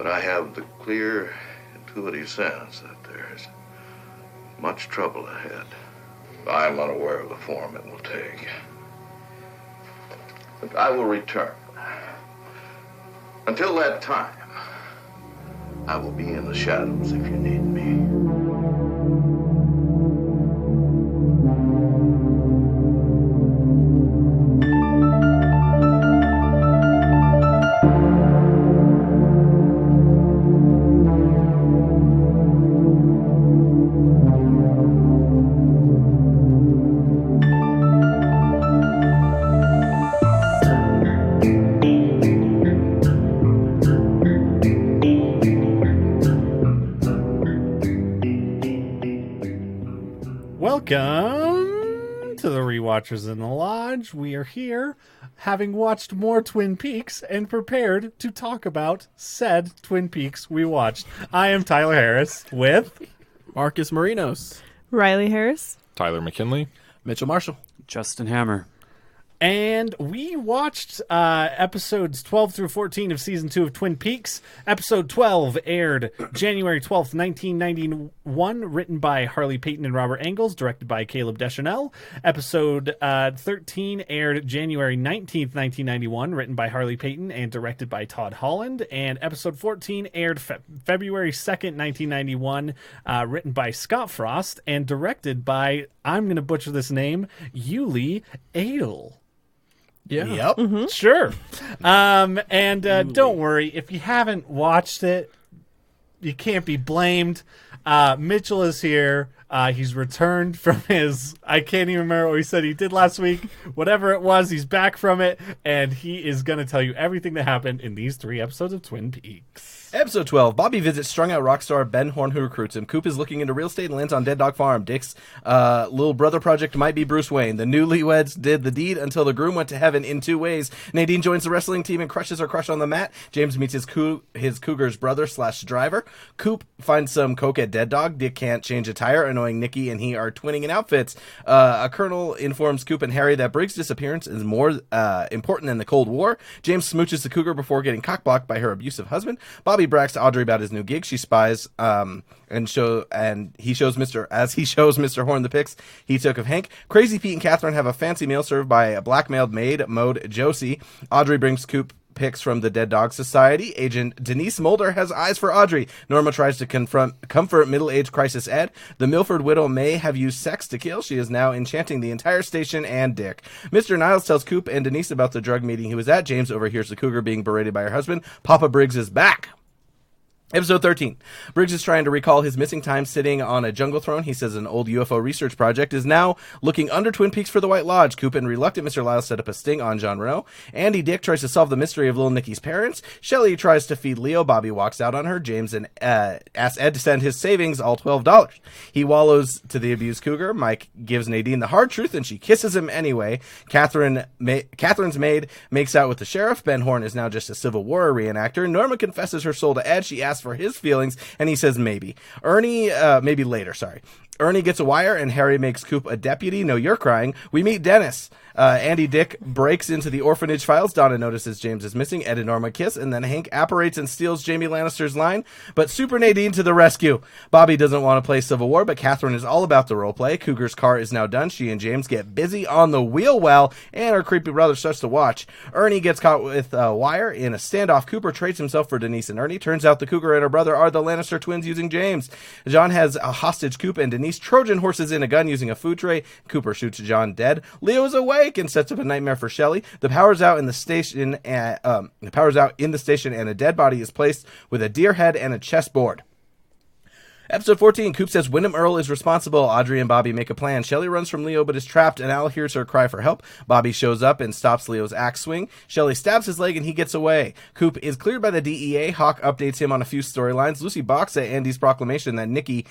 But I have the clear, intuitive sense that there is much trouble ahead. I am unaware of the form it will take. But I will return. Until that time, I will be in the shadows if you need me. Welcome to the Rewatchers in the Lodge. We are here, having watched more Twin Peaks and prepared to talk about said Twin Peaks we watched. I am Tyler Harris with Marcus Marinos, Riley Harris, Tyler McKinley, Mitchell Marshall, Justin Hammer. And we watched episodes 12 through 14 of Season 2 of Twin Peaks. Episode 12 aired January 12th, 1991, written by Harley Payton and Robert Engels, directed by Caleb Deschanel. Episode 13 aired January 19th, 1991, written by Harley Payton and directed by Todd Holland. And Episode 14 aired February 2nd, 1991, written by Scott Frost and directed by, I'm going to butcher this name, Yuli Adel. Yeah. Yep. Mm-hmm. Sure. Don't worry, if you haven't watched it, you can't be blamed. Mitchell is here. He's returned from his, I can't even remember what he said he did last week. Whatever it was, he's back from it, and he is going to tell you everything that happened in these 3 episodes of Twin Peaks. Episode 12, Bobby visits strung-out rock star Ben Horn, who recruits him. Coop is looking into real estate and lands on Dead Dog Farm. Dick's little brother project might be Bruce Wayne. The newlyweds did the deed until the groom went to heaven in 2 ways. Nadine joins the wrestling team and crushes her crush on the mat. James meets his cougar's brother/driver. Coop finds some coke at Dead Dog. Dick can't change a tire, annoying Nikki and he are twinning in outfits. A colonel informs Coop and Harry that Briggs' disappearance is more important than the Cold War. James smooches the cougar before getting cockblocked by her abusive husband. Bobby brags to Audrey about his new gig. She spies and he shows Mr. Horn the pics he took of Hank. Crazy Pete and Catherine have a fancy meal served by a blackmailed maid, Mode Josie. Audrey brings Coop pics from the Dead Dog Society. Agent Denise Mulder has eyes for Audrey. Norma tries to comfort middle-aged crisis Ed. The Milford widow may have used sex to kill. She is now enchanting the entire station and Dick. Mr. Niles tells Coop and Denise about the drug meeting he was at. James overhears the cougar being berated by her husband. Papa Briggs is back. Episode 13. Briggs is trying to recall his missing time sitting on a jungle throne. He says an old UFO research project is now looking under Twin Peaks for the White Lodge. Coop and reluctant Mr. Lyles set up a sting on John Renault. Andy Dick tries to solve the mystery of little Nicky's parents. Shelley tries to feed Leo. Bobby walks out on her. James and asks Ed to send his savings, all $12. He wallows to the abused cougar. Mike gives Nadine the hard truth and she kisses him anyway. Catherine's maid makes out with the sheriff. Ben Horn is now just a Civil War reenactor. Norma confesses her soul to Ed. She asks for his feelings, and he says maybe. Maybe later, sorry. Ernie gets a wire, and Harry makes Coop a deputy. No, you're crying. We meet Dennis. Andy Dick breaks into the orphanage files. Donna notices James is missing. Ed and Norma kiss, and then Hank apparates and steals Jamie Lannister's line. But Super Nadine to the rescue. Bobby doesn't want to play Civil War, but Catherine is all about the role play. Cougar's car is now done. She and James get busy on the wheel well, and her creepy brother starts to watch. Ernie gets caught with a wire in a standoff. Cooper trades himself for Denise and Ernie. Turns out the cougar and her brother are the Lannister twins using James. John has a hostage Coop, and Denise Trojan horses in a gun using a food tray. Cooper shoots John dead. Leo is awake and sets up a nightmare for Shelley. The power's out in the station, and a dead body is placed with a deer head and a chessboard. Episode 14, Coop says Wyndham Earl is responsible. Audrey and Bobby make a plan. Shelley runs from Leo but is trapped, and Al hears her cry for help. Bobby shows up and stops Leo's axe swing. Shelley stabs his leg and he gets away. Coop is cleared by the DEA. Hawk updates him on a few storylines. Lucy balks at Andy's proclamation that Nikki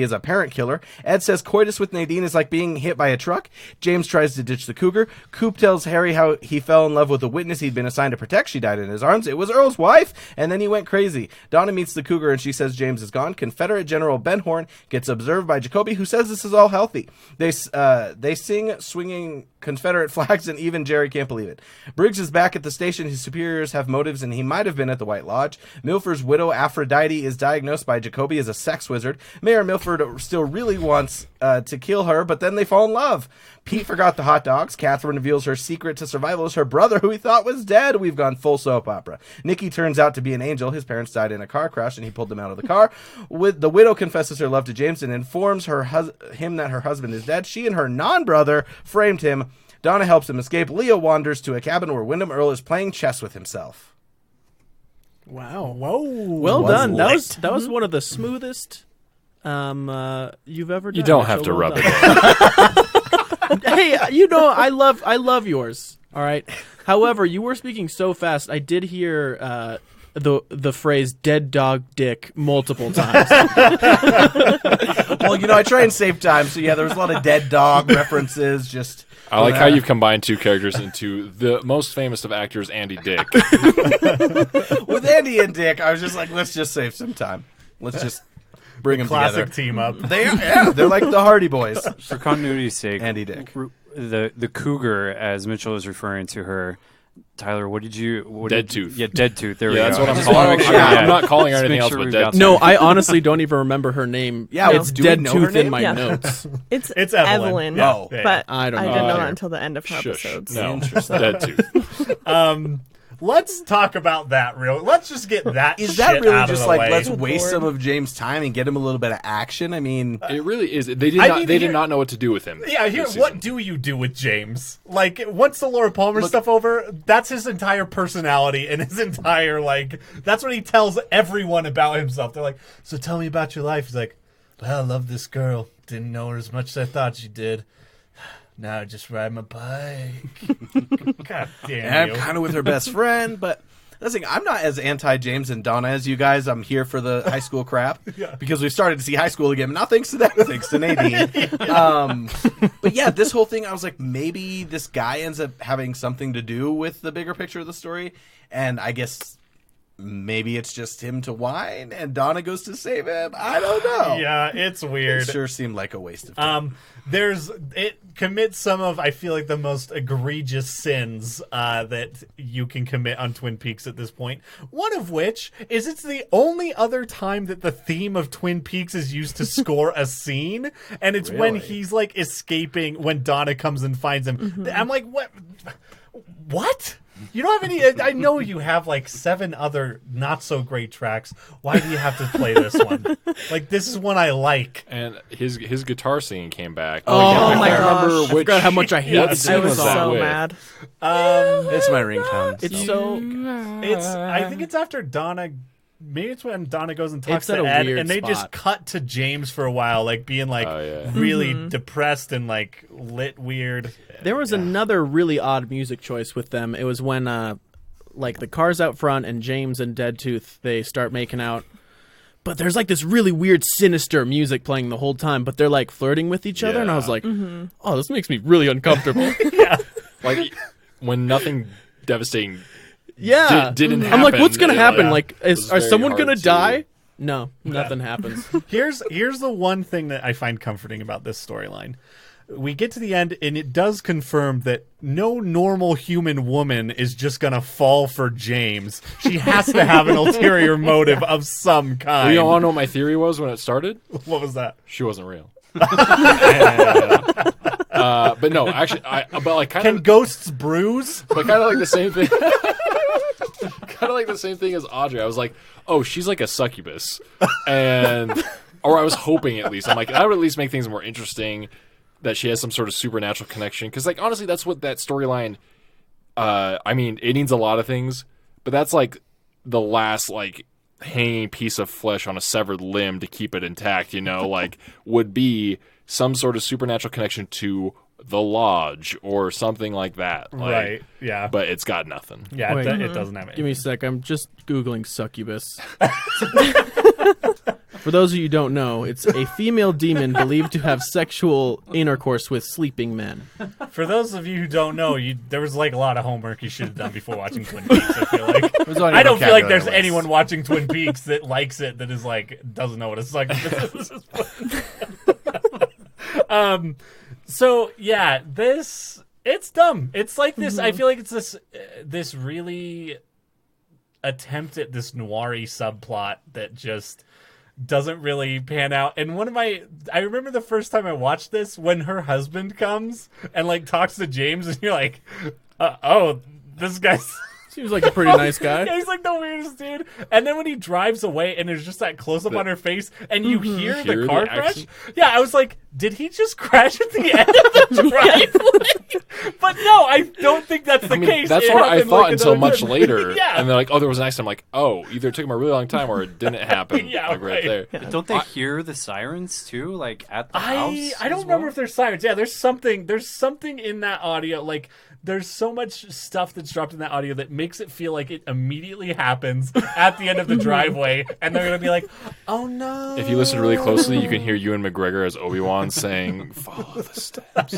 is a parent killer. Ed says coitus with Nadine is like being hit by a truck. James tries to ditch the cougar. Coop tells Harry how he fell in love with the witness he'd been assigned to protect. She died in his arms. It was Earl's wife, and then he went crazy. Donna meets the cougar and she says James is gone. Confederate Lieutenant General Ben Horn gets observed by Jacoby, who says this is all healthy. They sing swinging Confederate flags, and even Jerry can't believe it. Briggs is back at the station. His superiors have motives, and he might have been at the White Lodge. Milford's widow, Aphrodite, is diagnosed by Jacoby as a sex wizard. Mayor Milford still really wants to kill her, but then they fall in love. Pete forgot the hot dogs. Catherine reveals her secret to survival is her brother, who he thought was dead. We've gone full soap opera. Nicky turns out to be an angel. His parents died in a car crash, and he pulled them out of the car. The widow confesses her love to James and informs him that her husband is dead. She and her non-brother framed him. Donna helps him escape. Leo wanders to a cabin where Wyndham Earl is playing chess with himself. Wow. Whoa. Well done. That was one of the smoothest you've ever done. You don't have to rub it in. Hey, I love yours. All right. However, you were speaking so fast. I did hear the phrase "dead dog dick" multiple times. Well, I try and save time, so there was a lot of dead dog references. Just I like how you've combined two characters into the most famous of actors, Andy Dick. With Andy and Dick, I was just like, let's just save some time. Let's just bring them Classic together. team up. They're like the Hardy Boys. For continuity's sake, Andy Dick. The cougar, as Mitchell is referring to her. Tyler, Dead Tooth. Yeah, Dead Tooth. There we Yeah, go. that's what I'm Just wanna calling make her. sure, I'm not calling her Just anything make else sure but we've Dead got Tooth. No, I honestly don't even remember her name. Yeah, It's do we Dead know her Tooth in name? my Yeah. notes. It's It's Evelyn. Evelyn. Yeah. Oh. But I don't know. didn't know Oh, that yeah. until the end of her Shush. episodes. No, Interesting. Dead Tooth. Let's talk about that Let's just get that Is shit that really out just of the like, way. let's waste some of James' time and get him a little bit of action? I mean, It really is. They did I not. mean, They here- did not know what to do with him. Yeah, here, this what season. do you do with James? Like, once the Laura Palmer stuff over, that's his entire personality and his entire, that's what he tells everyone about himself. They're like, so tell me about your life. He's like, well, I love this girl. Didn't know her as much as I thought she did. Now I just ride my bike. God damn I'm you. kind of with her best friend, but listen, I'm not as anti-James and Donna as you guys. I'm here for the high school crap because we've started to see high school again. Not thanks to them, thanks to Nadine. But yeah, this whole thing, I was like, maybe this guy ends up having something to do with the bigger picture of the story. And I guess maybe it's just him to whine and Donna goes to save him. I don't know. Yeah, it's weird. It sure seemed like a waste of time. It commits some of, I feel like, the most egregious sins that you can commit on Twin Peaks at this point. One of which is it's the only other time that the theme of Twin Peaks is used to score a scene, and it's when Really? he's escaping when Donna comes and finds him. Mm-hmm. I'm like, what? You don't have any. I know you have 7 other not so great tracks. Why do you have to play this one? This is one I like. And his guitar singing came back. Oh, I my can't gosh. remember I which. forgot how much I hate what this scene I was was that so with? mad. It's my ringtone. It's so. I think it's after Donna. Maybe it's when Donna goes and talks It's at to a Ed, weird and they just spot. cut to James for a while, being Oh, yeah. really depressed and lit weird. There was another really odd music choice with them. It was when the car's out front and James and Dead Tooth, they start making out. But there's this really weird, sinister music playing the whole time, but they're flirting with each other, and I was like, oh, this makes me really uncomfortable. When nothing devastating Yeah. didn't I'm like, happen. what's going to happen? Yeah. It Is was are very someone hard going to to- die? No, nothing happens. Here's the one thing that I find comforting about this storyline. We get to the end, and it does confirm that no normal human woman is just gonna fall for James. She has to have an ulterior motive of some kind. You want to know what my theory was when it started? What was that? She wasn't real. But no, actually, Can ghosts bruise? but kind of like the same thing. Kind of like the same thing as Audrey. I was like, oh, she's like a succubus, or I was hoping at least. I'm like, that would at least make things more interesting. That she has some sort of supernatural connection, because honestly, that's what that storyline. I mean, it needs a lot of things, but that's the last hanging piece of flesh on a severed limb to keep it intact. Would be some sort of supernatural connection to the lodge or something like that. Right. Yeah. But it's got nothing. Yeah. Wait. It doesn't have it. Give me a sec. I'm just Googling succubus. For those of you who don't know, it's a female demon believed to have sexual intercourse with sleeping men. For those of you who don't know, there was like a lot of homework you should have done before watching Twin Peaks. I feel like I don't feel like there's anyone watching Twin Peaks that likes it that is like doesn't know what a succubus is. So yeah, it's dumb. It's like this. I feel like it's this really attempt at this noir-y subplot that just doesn't really pan out. And I remember the first time I watched this when her husband comes and like talks to James, and you're like, oh, this guy's. Seems like a pretty nice guy. Yeah, he's like the weirdest dude. And then when he drives away and there's just that close-up on her face and you hear the car crash. Yeah, I was like, did he just crash at the end of the driveway? But no, I don't think that's the case. That's what I thought until much time. later. Yeah. And they're like, oh, there was an accident. I'm like, oh, either it took him a really long time or it didn't happen. Yeah, like right there. But don't they hear the sirens too, like at the house? I don't remember if there's sirens. Yeah, there's something in that audio. Like, there's so much stuff that's dropped in that audio that makes it feel like it immediately happens at the end of the driveway, and they're gonna be like, "Oh no!" If you listen really closely, you can hear Ewan McGregor as Obi-Wan saying, "Follow the steps."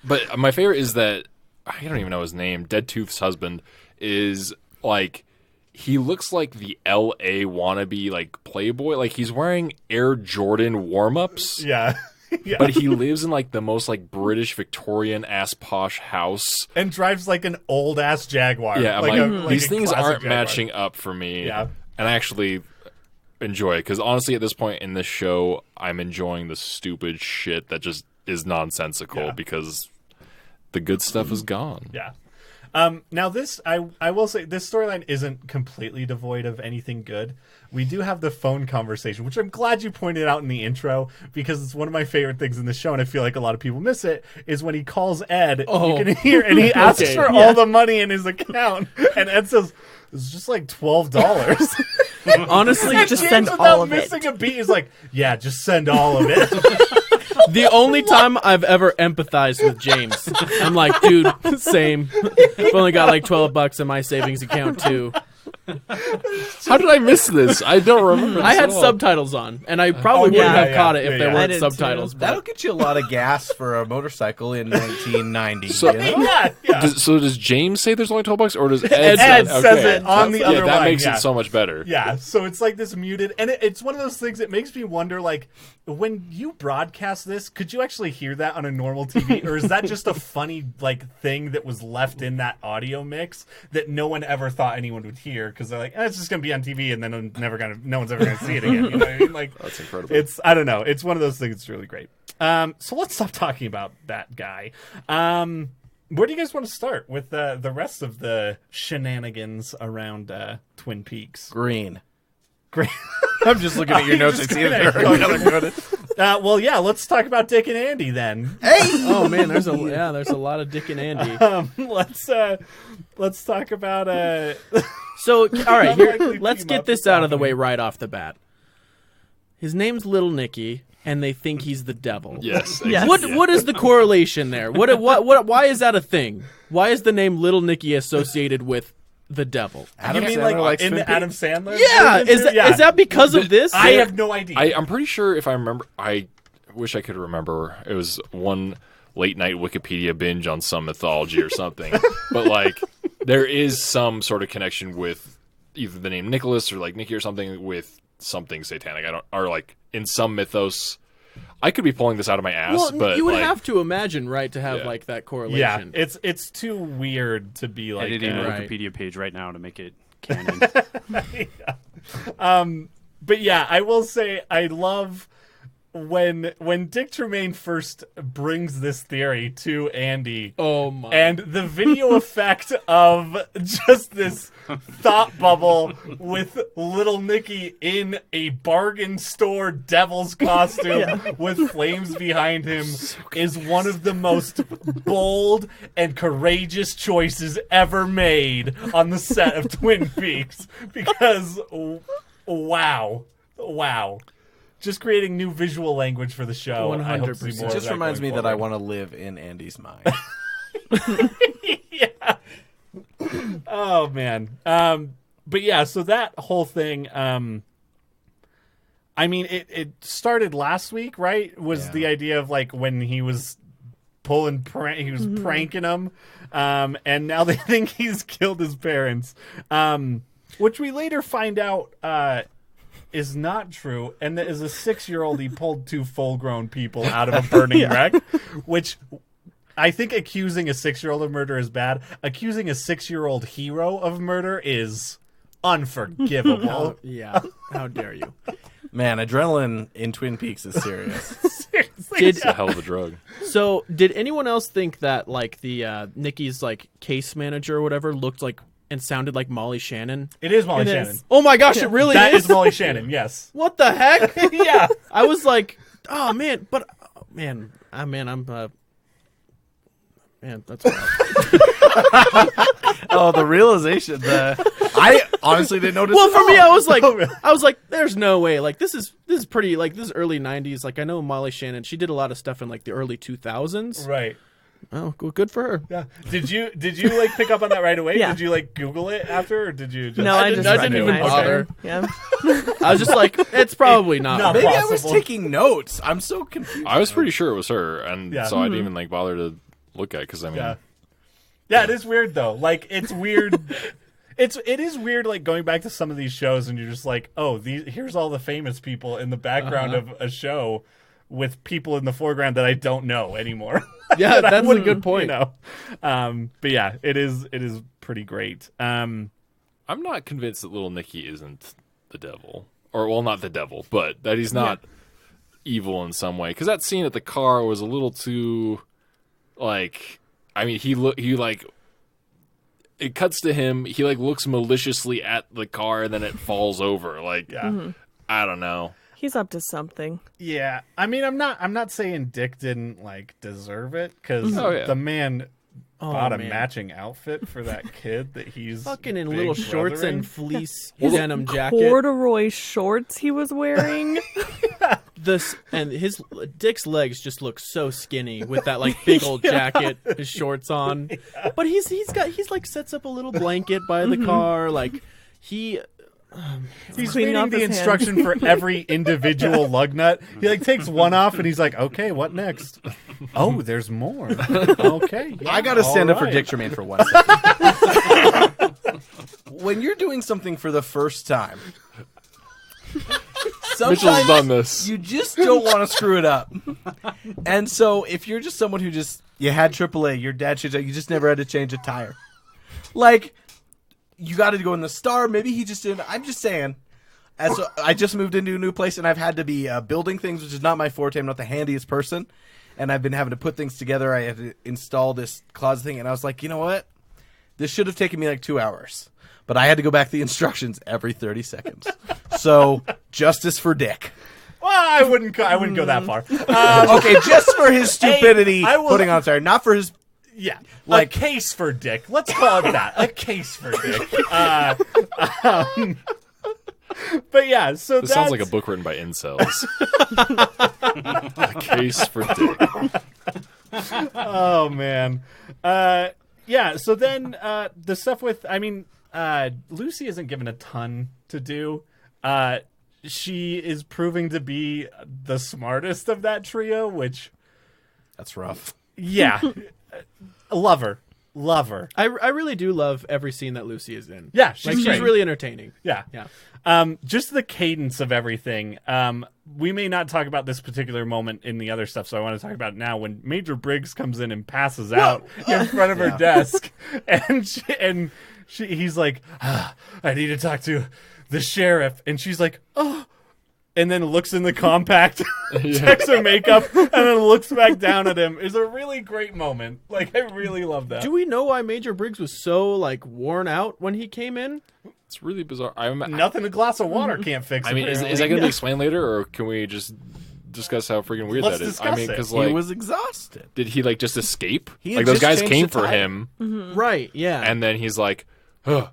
But my favorite is that I don't even know his name. Dead Tooth's husband is like. He looks like the L.A. wannabe, like Playboy. Like he's wearing Air Jordan warm-ups. Yeah. Yeah. But he lives in like the most like British Victorian ass posh house and drives like an old ass Jaguar. Yeah, like these a things aren't Jaguar. matching up for me. Yeah, and I actually enjoy it because honestly, at this point in this show, I'm enjoying the stupid shit that just is nonsensical because the good stuff is gone. Yeah. Now this, I will say, this storyline isn't completely devoid of anything good. We do have the phone conversation, which I'm glad you pointed out in the intro because it's one of my favorite things in the show, and I feel like a lot of people miss it, is when he calls Ed, you can hear, and he asks for all the money in his account, and Ed says, it's just like $12. Honestly, and just James, send without all of it. missing a beat, is like, yeah, just send all of it. The only time I've ever empathized with James, I'm like, dude, same. I've only got like $12 in my savings account too. How did I miss this? I don't remember. I this had at all. subtitles on, and I probably yeah. wouldn't have Yeah, caught it if yeah, there yeah. I weren't did subtitles. too. That'll get you a lot of gas for a motorcycle in 1990. So- you know? Yeah. So does James say there's only $12, or does Ed, Ed say says it on the yeah, other that line. makes Yeah. it so much better. Yeah, so it's like this muted, and it's one of those things that makes me wonder, like, when you broadcast this, could you actually hear that on a normal TV, or is that just a funny, like, thing that was left in that audio mix that no one ever thought anyone would hear, because they're like, it's just gonna be on TV, and then no one's ever gonna see it again. You know what I mean? Like, That's incredible. I don't know. It's one of those things that's really great. So let's stop talking about that guy. Where do you guys want to start with the rest of the shenanigans around Twin Peaks? Green. Great. I'm just looking at your notes and see if there are any other good. Well, yeah, let's talk about Dick and Andy then. Oh man, there's a lot of Dick and Andy. Let's talk about So, all right, here, Likely let's team get up this is out of the happening. way right off the bat. His name's Little Nicky, and they think he's the devil. Yes. Yes. What is the correlation there? Why is that a thing? Why is the name Little Nicky associated with the devil? Adam you mean Sandler like likes in Twin the Adam Peaks? Sandler? Yeah, version too? is that because of this? I have no idea. I'm pretty sure if I remember, I wish I could remember. It was one late night Wikipedia binge on some mythology or something. But like, there is some sort of connection with either the name Nicholas or like Nicky or something with something satanic. Or like in some mythos. I could be pulling this out of my ass, Well, but you would like, have to imagine, right, to have Yeah. like that yeah, correlation. it's too weird to be like Editing a Right. Wikipedia page right now to make it canon. But yeah, I will say I love when Dick Tremaine first brings this theory to Andy. Oh my! And the video effect of just this thought bubble with Little Nicky in a bargain store devil's costume with flames behind him is one of the most bold and courageous choices ever made on the set of Twin Peaks. Because, wow. Just creating new visual language for the show. I hope to see 100%. more It of just that reminds me going that I forward. want to live in Andy's mind. Yeah. Oh man. But yeah, so that whole thing, I mean, it started last week, right? Was the idea of like when he was he was pranking them, and now they think he's killed his parents, which we later find out is not true, and that as a 6-year-old he pulled 2 full-grown people out of a burning wreck, which I think accusing a 6-year-old of murder is bad. Accusing a 6-year-old hero of murder is unforgivable. Yeah, how dare you? Man, adrenaline in Twin Peaks is serious. Seriously. It's a hell of a drug. So, did anyone else think that like the Nikki's like case manager or whatever looked like and sounded like Molly Shannon? It is Molly It Shannon. is. Oh my gosh, it really That is. is Molly Shannon, yes. What the heck? Yeah. I was like, oh man, but man, I'm man, that's wild. Oh, the realization. I honestly didn't notice. Well, at for me, all. I was like, there's no way. Like, this is pretty. Like, this is early '90s. Like, I know Molly Shannon. She did a lot of stuff in like the early 2000s. Right. Oh, good for her. Yeah. Did you like pick up on that right away? Yeah. Did you like Google it after, or did you just... No, I just I didn't even recognized bother. her. Yeah. I was just like, it's probably not. No. Maybe I was possible. taking notes. I'm so confused. I was pretty sure it was her, and Yeah. so I didn't even like bother to look at because I mean, Yeah, it is weird though. Like, it's weird. It is weird, like going back to some of these shows, and you're just like, oh, here's all the famous people in the background of a show with people in the foreground that I don't know anymore. Yeah, That I that's a wouldn't, good point. You know? But yeah, it is pretty great. I'm not convinced that little Nicky isn't the devil, or well, not the devil, but that he's not evil in some way. Because that scene at the car was a little too, like, I mean, he like. It cuts to him. He like looks maliciously at the car, and then it falls over. Like, I don't know. He's up to something. Yeah, I mean, I'm not saying Dick didn't like deserve it, because Oh, yeah. the man bought a man. matching outfit for that kid that he's Fucking in big little shorts brothering. and fleece denim jacket. Corduroy shorts he was wearing. And his Dick's legs just look so skinny with that like big old jacket, his shorts on. But he's like sets up a little blanket by the car, like he's He's cleaning reading off the his hands. instruction for every individual lug nut. He like takes one off and he's like, "Okay, what next? Oh, there's more. Okay, yeah, I gotta stand all up for right." Dick Tremaine for 1 second. When you're doing something for the first time, Mitchell's sometimes done this. you just don't want to screw it up. And so, if you're just someone who you had AAA, your dad should, you just never had to change a tire. Like, you got to go in the star. Maybe he just didn't. I'm just saying. I just moved into a new place, and I've had to be building things, which is not my forte. I'm not the handiest person. And I've been having to put things together. I had to install this closet thing, and I was like, you know what? This should have taken me like 2 hours. But I had to go back to the instructions every 30 seconds. So, justice for Dick. Well, I wouldn't go that far. Okay, just for his stupidity I will- putting on tire, not for his... Yeah, Like- a case for Dick. Let's call it that. A case for Dick. But yeah, so This sounds like a book written by incels. A case for Dick. Oh man. Yeah. So then the stuff with, I mean, Lucy isn't given a ton to do. She is proving to be the smartest of that trio, which, That's rough. yeah, love her. I really do love every scene that Lucy is in. Yeah, she's she's great. really entertaining. Yeah. Just the cadence of everything. We may not talk about this particular moment in the other stuff, so I want to talk about it now. When Major Briggs comes in and passes out in front of her desk, and he's like, I need to talk to the sheriff. And she's like, oh. And then looks in the compact, checks her makeup, and then looks back down at him. Is a really great moment. Like, I really love that. Do we know why Major Briggs was so like worn out when he came in? It's really bizarre. Nothing a glass of water can't fix. I mean, is apparently. that going to be explained later, or can we just discuss how freaking weird Let's that is? discuss I mean, it. because He like, was exhausted. did he like just escape? He had Like those just guys changed came the for tire. him, Right. Yeah. and then he's like, "Huh,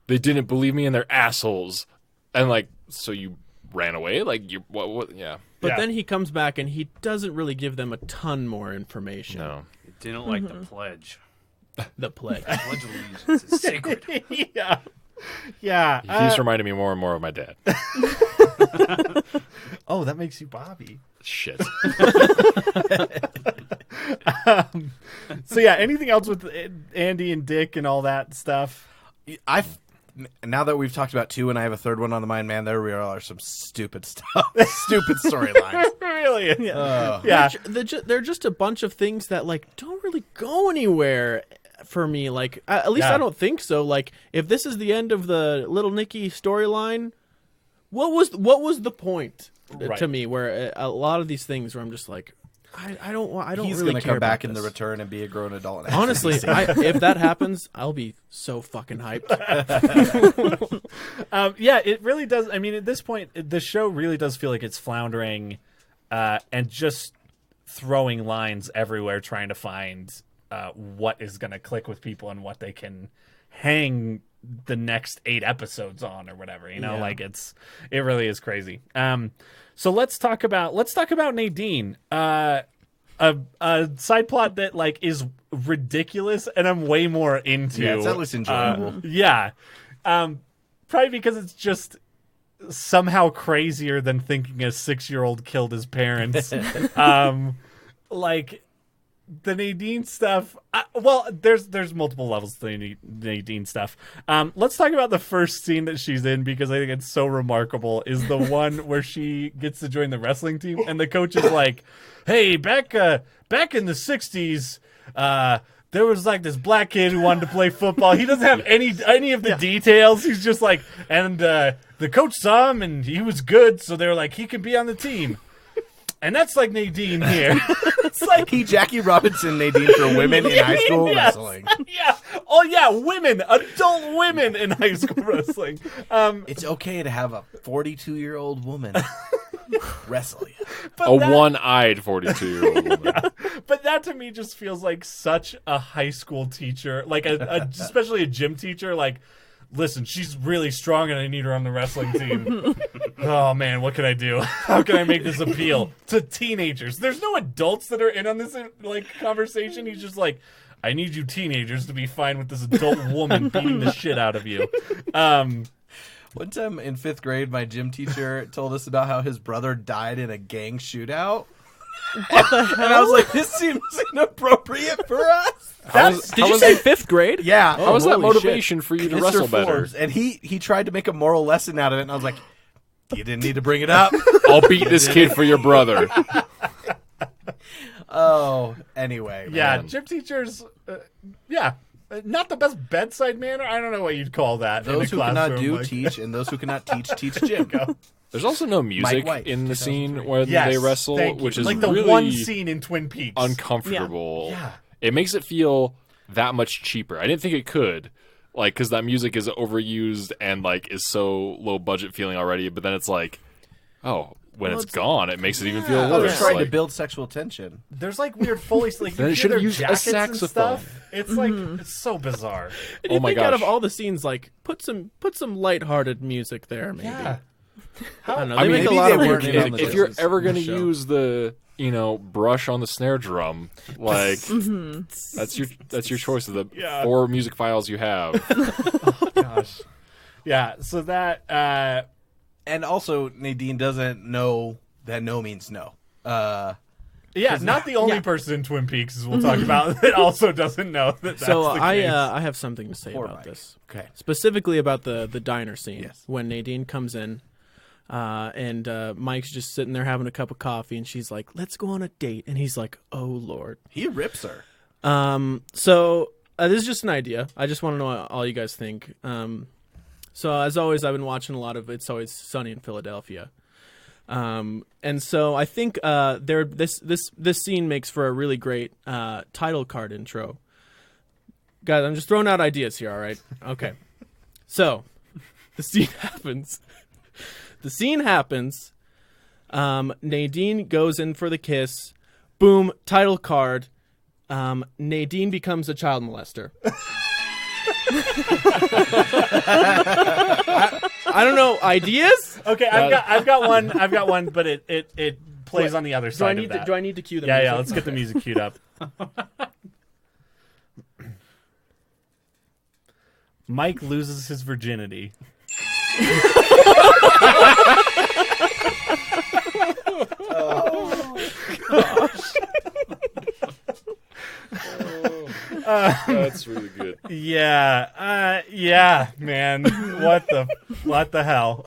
they didn't believe me, and they're assholes." And like, so you ran away? Like you what? Yeah. but Yeah. then he comes back and he doesn't really give them a ton more information. No. Didn't like the pledge. The pledge. Pledge allegiance is sacred. Yeah. Yeah. He keeps reminding me more and more of my dad. Oh, that makes you Bobby. Shit. So yeah, anything else with Andy and Dick and all that stuff? Now that we've talked about 2 and I have a third one on the mind, man, there really are some stupid stuff. Stupid storylines. Really? Oh. Yeah. They're just a bunch of things that like don't really go anywhere for me. Like at least Yeah. I don't think so. Like if this is the end of the Little Nicky storyline, what was the point Right. to me? Where a lot of these things where I'm just like, I don't He's really gonna care come back about in the this. return and be a grown adult. And Honestly, if that happens, I'll be so fucking hyped. Yeah, it really does. I mean, at this point, the show really does feel like it's floundering and just throwing lines everywhere, trying to find what is going to click with people and what they can hang the next 8 episodes on or whatever. You know, like it really is crazy. So let's talk about Nadine. A side plot that like is ridiculous and I'm way more into. Yeah, it's at least enjoyable. Yeah. Probably because it's just somehow crazier than thinking a 6-year-old killed his parents. Like the Nadine stuff. Well, there's multiple levels to the Nadine stuff. Let's talk about the first scene that she's in because I think it's so remarkable. Is the one where she gets to join the wrestling team and the coach is like, "Hey, back in the '60s." There was like this black kid who wanted to play football. He doesn't have any of the details. He's just like, and the coach saw him and he was good, so they were like, he can be on the team. And that's like Nadine here. It's like He Jackie Robinson Nadine for women in high school Yes. wrestling. Yeah. Oh yeah, women, adult women in high school wrestling. It's okay to have a 42-year-old woman wrestle you. A one-eyed 42-year-old woman. But that to me just feels like such a high school teacher, like especially a gym teacher. Like, listen, she's really strong and I need her on the wrestling team. Oh man, what can I do? How can I make this appeal to teenagers? There's no adults that are in on this like conversation. He's just like, I need you teenagers to be fine with this adult woman beating the shit out of you. One time in 5th grade, my gym teacher told us about how his brother died in a gang shootout. What the hell? And I was like, this seems inappropriate for us. Did you say 5th grade? Yeah. How was that holy motivation for you to Mr. wrestle better? Forbes. And he tried to make a moral lesson out of it, and I was like, you didn't need to bring it up. I'll beat this kid for your brother. Oh, anyway. Yeah, man. gym teachers. Not the best bedside manner. I don't know what you'd call that. in Those a who cannot classroom, do like- teach, and those who cannot teach gym. There's also no music White, in the 2003. scene where Yes, they wrestle, thank you. which is like the really one scene in Twin Peaks. uncomfortable. Yeah. It makes it feel that much cheaper. I didn't think it could, like, because that music is overused and like is so low budget feeling already. But then it's like, oh, when it's gone, it makes it even feel They're worse. trying to Like, build sexual tension. There's like weird Foley, like Then you it hear should've their used a jackets and saxophone. stuff. It's like it's so bizarre. And you Oh my think out of gosh. all the scenes, like put some lighthearted music there, maybe. Yeah. I don't know. I They mean, make a maybe lot they of weird weren't in on choices the if you're in ever the going to show. use the brush on the snare drum, like that's your choice of the Yeah. 4 music files you have. Gosh. Yeah. So that. And also, Nadine doesn't know that no means no. Yeah, not the only person in Twin Peaks, as we'll talk about, that also doesn't know that. That's So the case. I have something to say Poor about Mike. this. Okay. Specifically about the diner scene. Yes. When Nadine comes in, and Mike's just sitting there having a cup of coffee, and she's like, "Let's go on a date," and he's like, "Oh Lord." He rips her. So this is just an idea. I just want to know what all you guys think. So as always, I've been watching a lot of It's Always Sunny in Philadelphia. And so I think this scene makes for a really great title card intro. Guys, I'm just throwing out ideas here, all right? Okay. So the scene happens. Nadine goes in for the kiss. Boom, title card. Nadine becomes a child molester. I don't know. Ideas? Okay, I've got one, but it plays on the other side of that. Do I need to cue the Yeah, music? yeah. Let's get the music queued up. Mike loses his virginity. That's really good. Yeah, man. What the hell?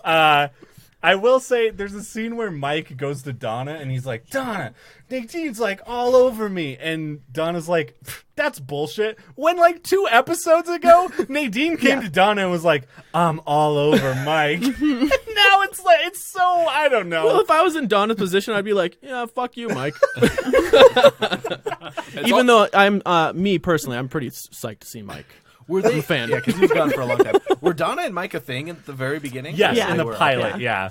I will say there's a scene where Mike goes to Donna and he's like, Donna, Nadine's like all over me. And Donna's like, that's bullshit. When like 2 episodes ago, Nadine came to Donna and was like, I'm all over Mike. Now it's like, it's so, I don't know. Well, if I was in Donna's position, I'd be like, yeah, fuck you, Mike. Even though I'm, me personally, I'm pretty psyched to see Mike. Were they I'm a fan. Yeah, because he's gone for a long time. Were Donna and Mike a thing at the very beginning? Yes, Yeah. in the They were, pilot, okay. yeah.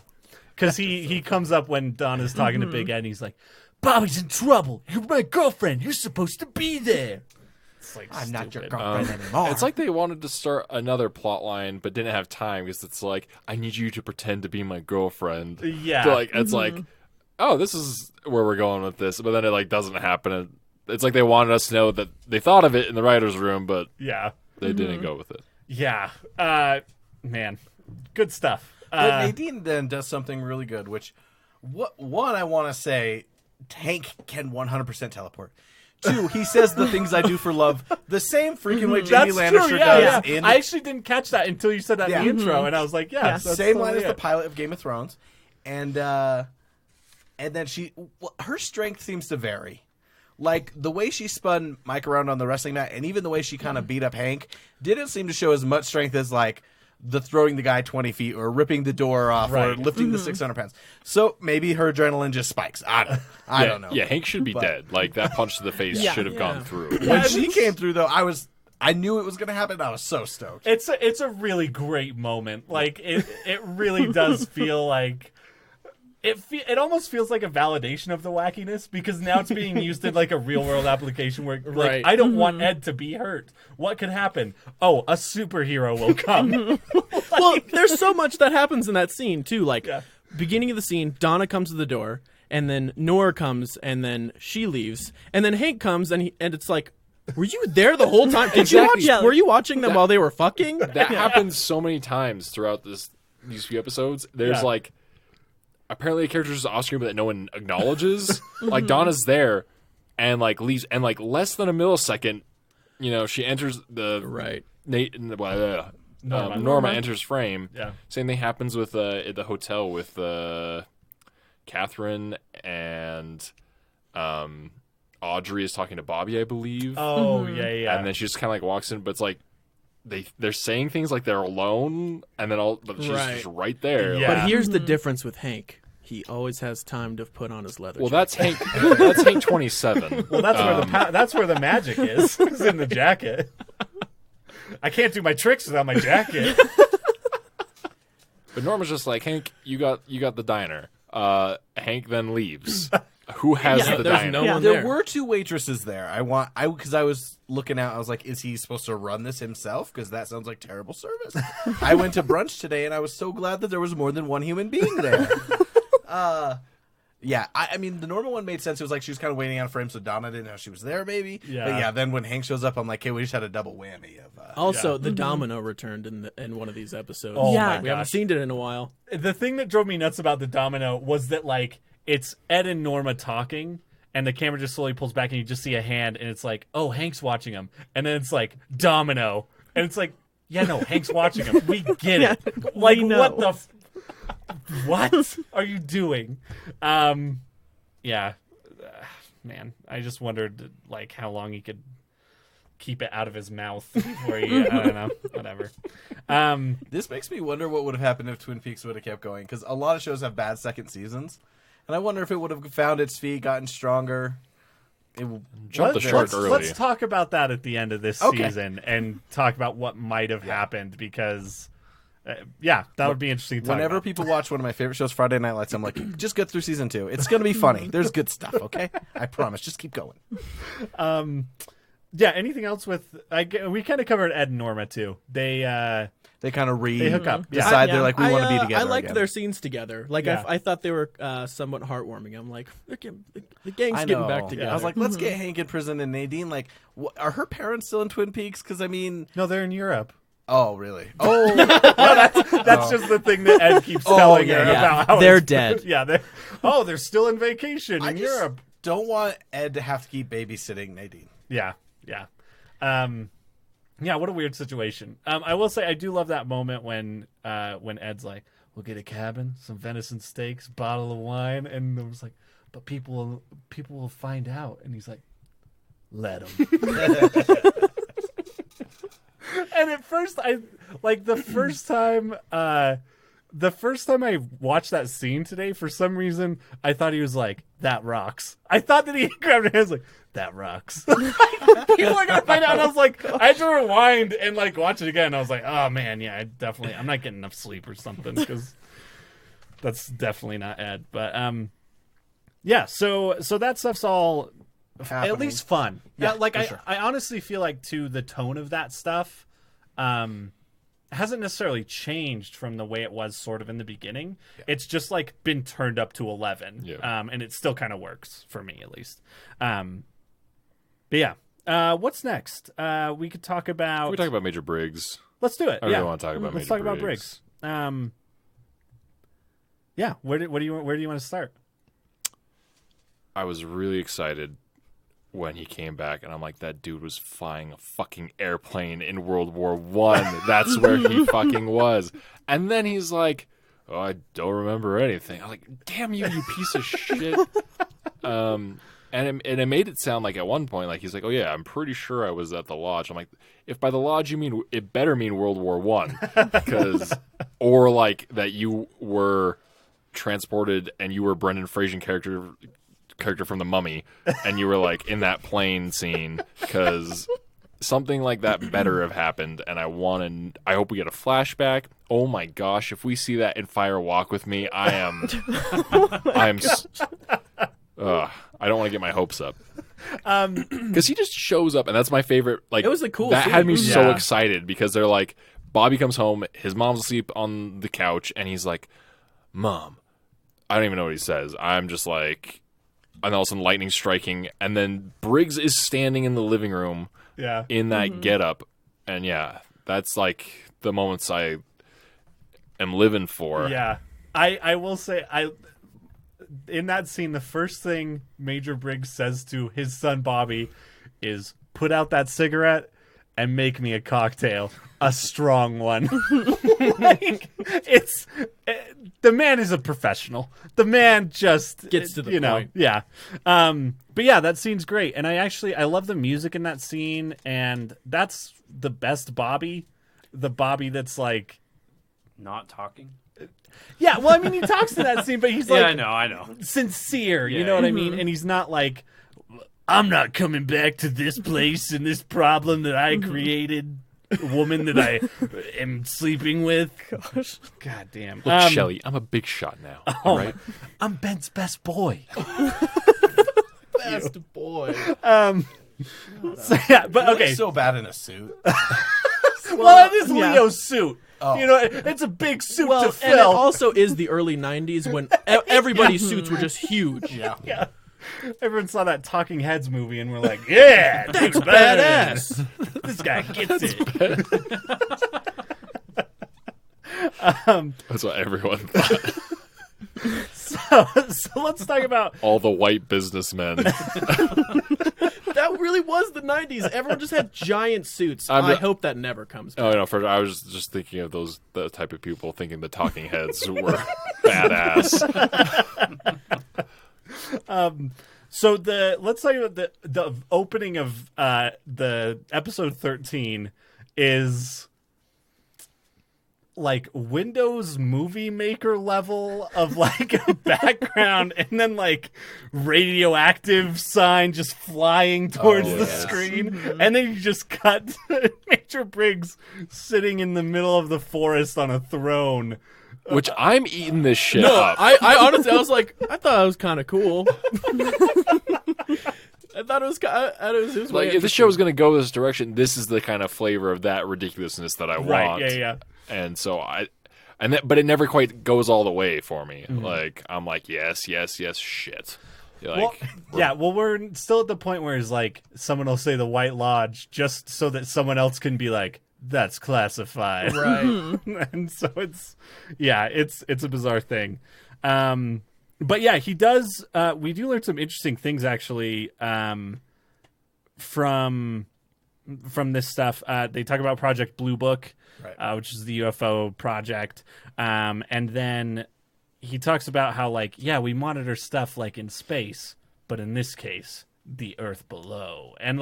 Because he comes up when Donna's talking to Big Ed and he's like, Bobby's in trouble. You're my girlfriend. You're supposed to be there. It's like, I'm not your stupid. girlfriend anymore. It's like they wanted to start another plot line, but didn't have time because it's like, I need you to pretend to be my girlfriend. Yeah. So, like, it's like, oh, this is where we're going with this, but then it like doesn't happen. And it's like they wanted us to know that they thought of it in the writers' room, but Yeah. they didn't go with it. Yeah. Man. Good stuff. But Nadine then does something really good, which, one, I want to say, Hank can 100% teleport. 2, he says the things I do for love the same freaking way Jamie That's Lannister true, does yeah. in I actually didn't catch that until you said that in the intro, and I was like, Yeah. that's same totally line as the it. pilot of Game of Thrones. And then her strength seems to vary. Like, the way she spun Mike around on the wrestling mat, and even the way she kind of beat up Hank, didn't seem to show as much strength as, like, the throwing the guy 20 feet or ripping the door off or Right. lifting the 600 pounds. So maybe her adrenaline just spikes. I don't know. Yeah, Hank should be dead. Like, that punch to the face Yeah. should have gone through. When she came through, though, I knew it was going to happen. I was so stoked. It's a really great moment. Like it really does feel like it almost feels like a validation of the wackiness because now it's being used in like a real world application where like Right. I don't want Ed to be hurt. What could happen? Oh, a superhero will come. Well, there's so much that happens in that scene too. Like, Yeah. beginning of the scene, Donna comes to the door, and then Nora comes, and then she leaves, and then Hank comes, and it's like, were you there the whole time? Did you Exactly. watch? Were you watching them while they were fucking? That happens so many times throughout these few episodes. There's Yeah. like apparently a character is off screen, but that no one acknowledges. Like Donna's there and like leaves, and like less than a millisecond, you know, she enters the Right. Norma enters frame. Yeah. Same thing happens with at the hotel with Catherine and Audrey is talking to Bobby, I believe. Oh yeah. And then she just kind of like walks in, but it's like they're saying things like they're alone, and then but she's Right. just right there. Yeah. But here's the difference with Hank. He always has time to put on his leather. Well, jacket. that's Hank. That's Hank 27. Well, that's where the magic is. It's in the jacket. I can't do my tricks without my jacket. But Norma's just like, Hank, you got the diner. Hank then leaves. Who has Yeah, the there's diner? no Yeah. one There there. were 2 waitresses there. Because I was looking out. I was like, is he supposed to run this himself? Because that sounds like terrible service. I went to brunch today, and I was so glad that there was more than one human being there. Yeah, I mean, the normal one made sense. It was like she was kind of waiting on a frame, so Donna didn't know she was there, maybe. Yeah. But yeah, then when Hank shows up, I'm like, hey, we just had a double whammy of. Also, the domino returned in one of these episodes. Oh Yeah. my We haven't gosh. seen it in a while. The thing that drove me nuts about the domino was that like it's Ed and Norma talking and the camera just slowly pulls back and you just see a hand and it's like, oh, Hank's watching him. And then it's like domino. And it's like, yeah, no, Hank's watching him. We get it. Like we know. what the what are you doing? Yeah. Man, I just wondered like how long he could keep it out of his mouth before he I don't know, whatever. This makes me wonder what would have happened if Twin Peaks would have kept going, because a lot of shows have bad second seasons, and I wonder if it would have found its feet, gotten stronger. Jump the shark early. Let's talk about that at the end of this Okay. season and talk about what might have happened because, that would be interesting. To talk Whenever about. people watch one of my favorite shows, Friday Night Lights, I'm like, just get through season 2. It's going to be funny. There's good stuff, okay? I promise. Just keep going. Anything else with? We kind of covered Ed and Norma too. They They kind of they hook up. Yeah. decide they're like, we want to be I together liked again. their scenes together. Like Yeah. I thought they were somewhat heartwarming. I'm like, the gang's I getting know. back together. I was like, let's get Hank in prison and Nadine. Like, are her parents still in Twin Peaks? Because I mean, No, they're in Europe. Oh, really? Oh, That's just the thing that Ed keeps telling her about how They're it's- dead. Yeah, they're still in vacation in Europe. don't want Ed to have to keep babysitting Nadine. Yeah. Yeah, what a weird situation. I will say I do love that moment when Ed's like, "We'll get a cabin, some venison steaks, bottle of wine," and I was like, "But people will find out," and he's like, "Let them." And at first, the first time I watched that scene today, for some reason, I thought he was like, "That rocks." I thought that he grabbed her hands like, "That rocks." People are gonna find out. And I was like, I had to rewind and like watch it again. I was like, oh man, yeah, I'm not getting enough sleep or something because that's definitely not Ed. But yeah. So that stuff's all Happening. at least fun. Yeah, like for sure. I honestly feel like too the tone of that stuff hasn't necessarily changed from the way it was sort of in the beginning. Yeah. It's just like been turned up to 11. Yeah. And it still kind of works for me at least. But yeah. What's next? We could talk about. Can we talk about Major Briggs? Let's do it. I really yeah. want to talk about Let's Major talk about Briggs. Yeah. Where do you want to start? I was really excited when he came back, and I'm like, that dude was flying a fucking airplane in World War One. That's where he fucking was. And then he's like, "Oh, I don't remember anything." I'm like, "Damn you, you piece of shit." And it made it sound like at one point, like he's like, "Oh yeah, I'm pretty sure I was at the lodge." I'm like, if by the lodge you mean, it better mean World War One, because or like that you were transported and you were Brendan Fraser character from The Mummy, and you were like in that plane scene, because something like that better have happened. And I hope we get a flashback. Oh my gosh, if we see that in Fire Walk with Me, I don't want to get my hopes up. Because he just shows up, and that's my favorite. Like, It was a cool that scene. had me so Yeah. excited, because they're like, Bobby comes home, his mom's asleep on the couch, and he's like, "Mom," I don't even know what he says. I'm just like, and all of a sudden lightning striking, and then Briggs is standing in the living room Yeah. in that getup, and yeah, that's like the moments I am living for. Yeah. I will say in that scene, the first thing Major Briggs says to his son Bobby is, "Put out that cigarette and make me a cocktail, a strong one." Like, the man is a professional. The man just Gets to the point. Yeah. But yeah, that scene's great, and I love the music in that scene, and that's the best Bobby. The Bobby that's like. Not talking. Yeah, well, I mean, he talks to that scene, but he's like, Yeah, I know. sincere. You Yeah. know what I mean? And he's not like, "I'm not coming back to this place and this problem that I created, woman that I am sleeping with." Gosh, god damn. Look, Shelly, I'm a big shot now. All right. I'm Ben's best boy. Best boy. So, yeah, but okay. So bad in a suit. Well, it is yeah. Leo's suit. Oh. You know, it's a big suit Well, to and it fill. also is the early 90s when everybody's suits were just huge. Yeah. Yeah. Everyone saw that Talking Heads movie and we're like, yeah, that's Badass. This guy gets it. That's what everyone thought. So let's talk about. All the white businessmen. That really was the 90s. Everyone just had giant suits. I'm I not- hope that never comes back. Oh no! I was just thinking of the type of people thinking the Talking Heads were badass. So let's talk about the opening of the episode 13 is like Windows Movie Maker level of like a background, and then like radioactive sign just flying towards the yes. screen, and then you just cut to Major Briggs sitting in the middle of the forest on a throne. Which I'm eating this shit No, up. I honestly, I was like, I thought it was kind of cool. I thought it was Like, if the show is going to go this direction, this is the kind of flavor of that ridiculousness that I Right? want. Yeah. And so but it never quite goes all the way for me. Like, I'm like, yes, shit. Like, Well, we're still at the point where it's like someone will say the White Lodge just so that someone else can be like, that's classified. Right. And so it's a bizarre thing. But yeah, he does. We do learn some interesting things actually from this stuff. They talk about Project Blue Book, Right. which is the UFO project, and then he talks about how we monitor stuff in space, but in this case, the Earth below. And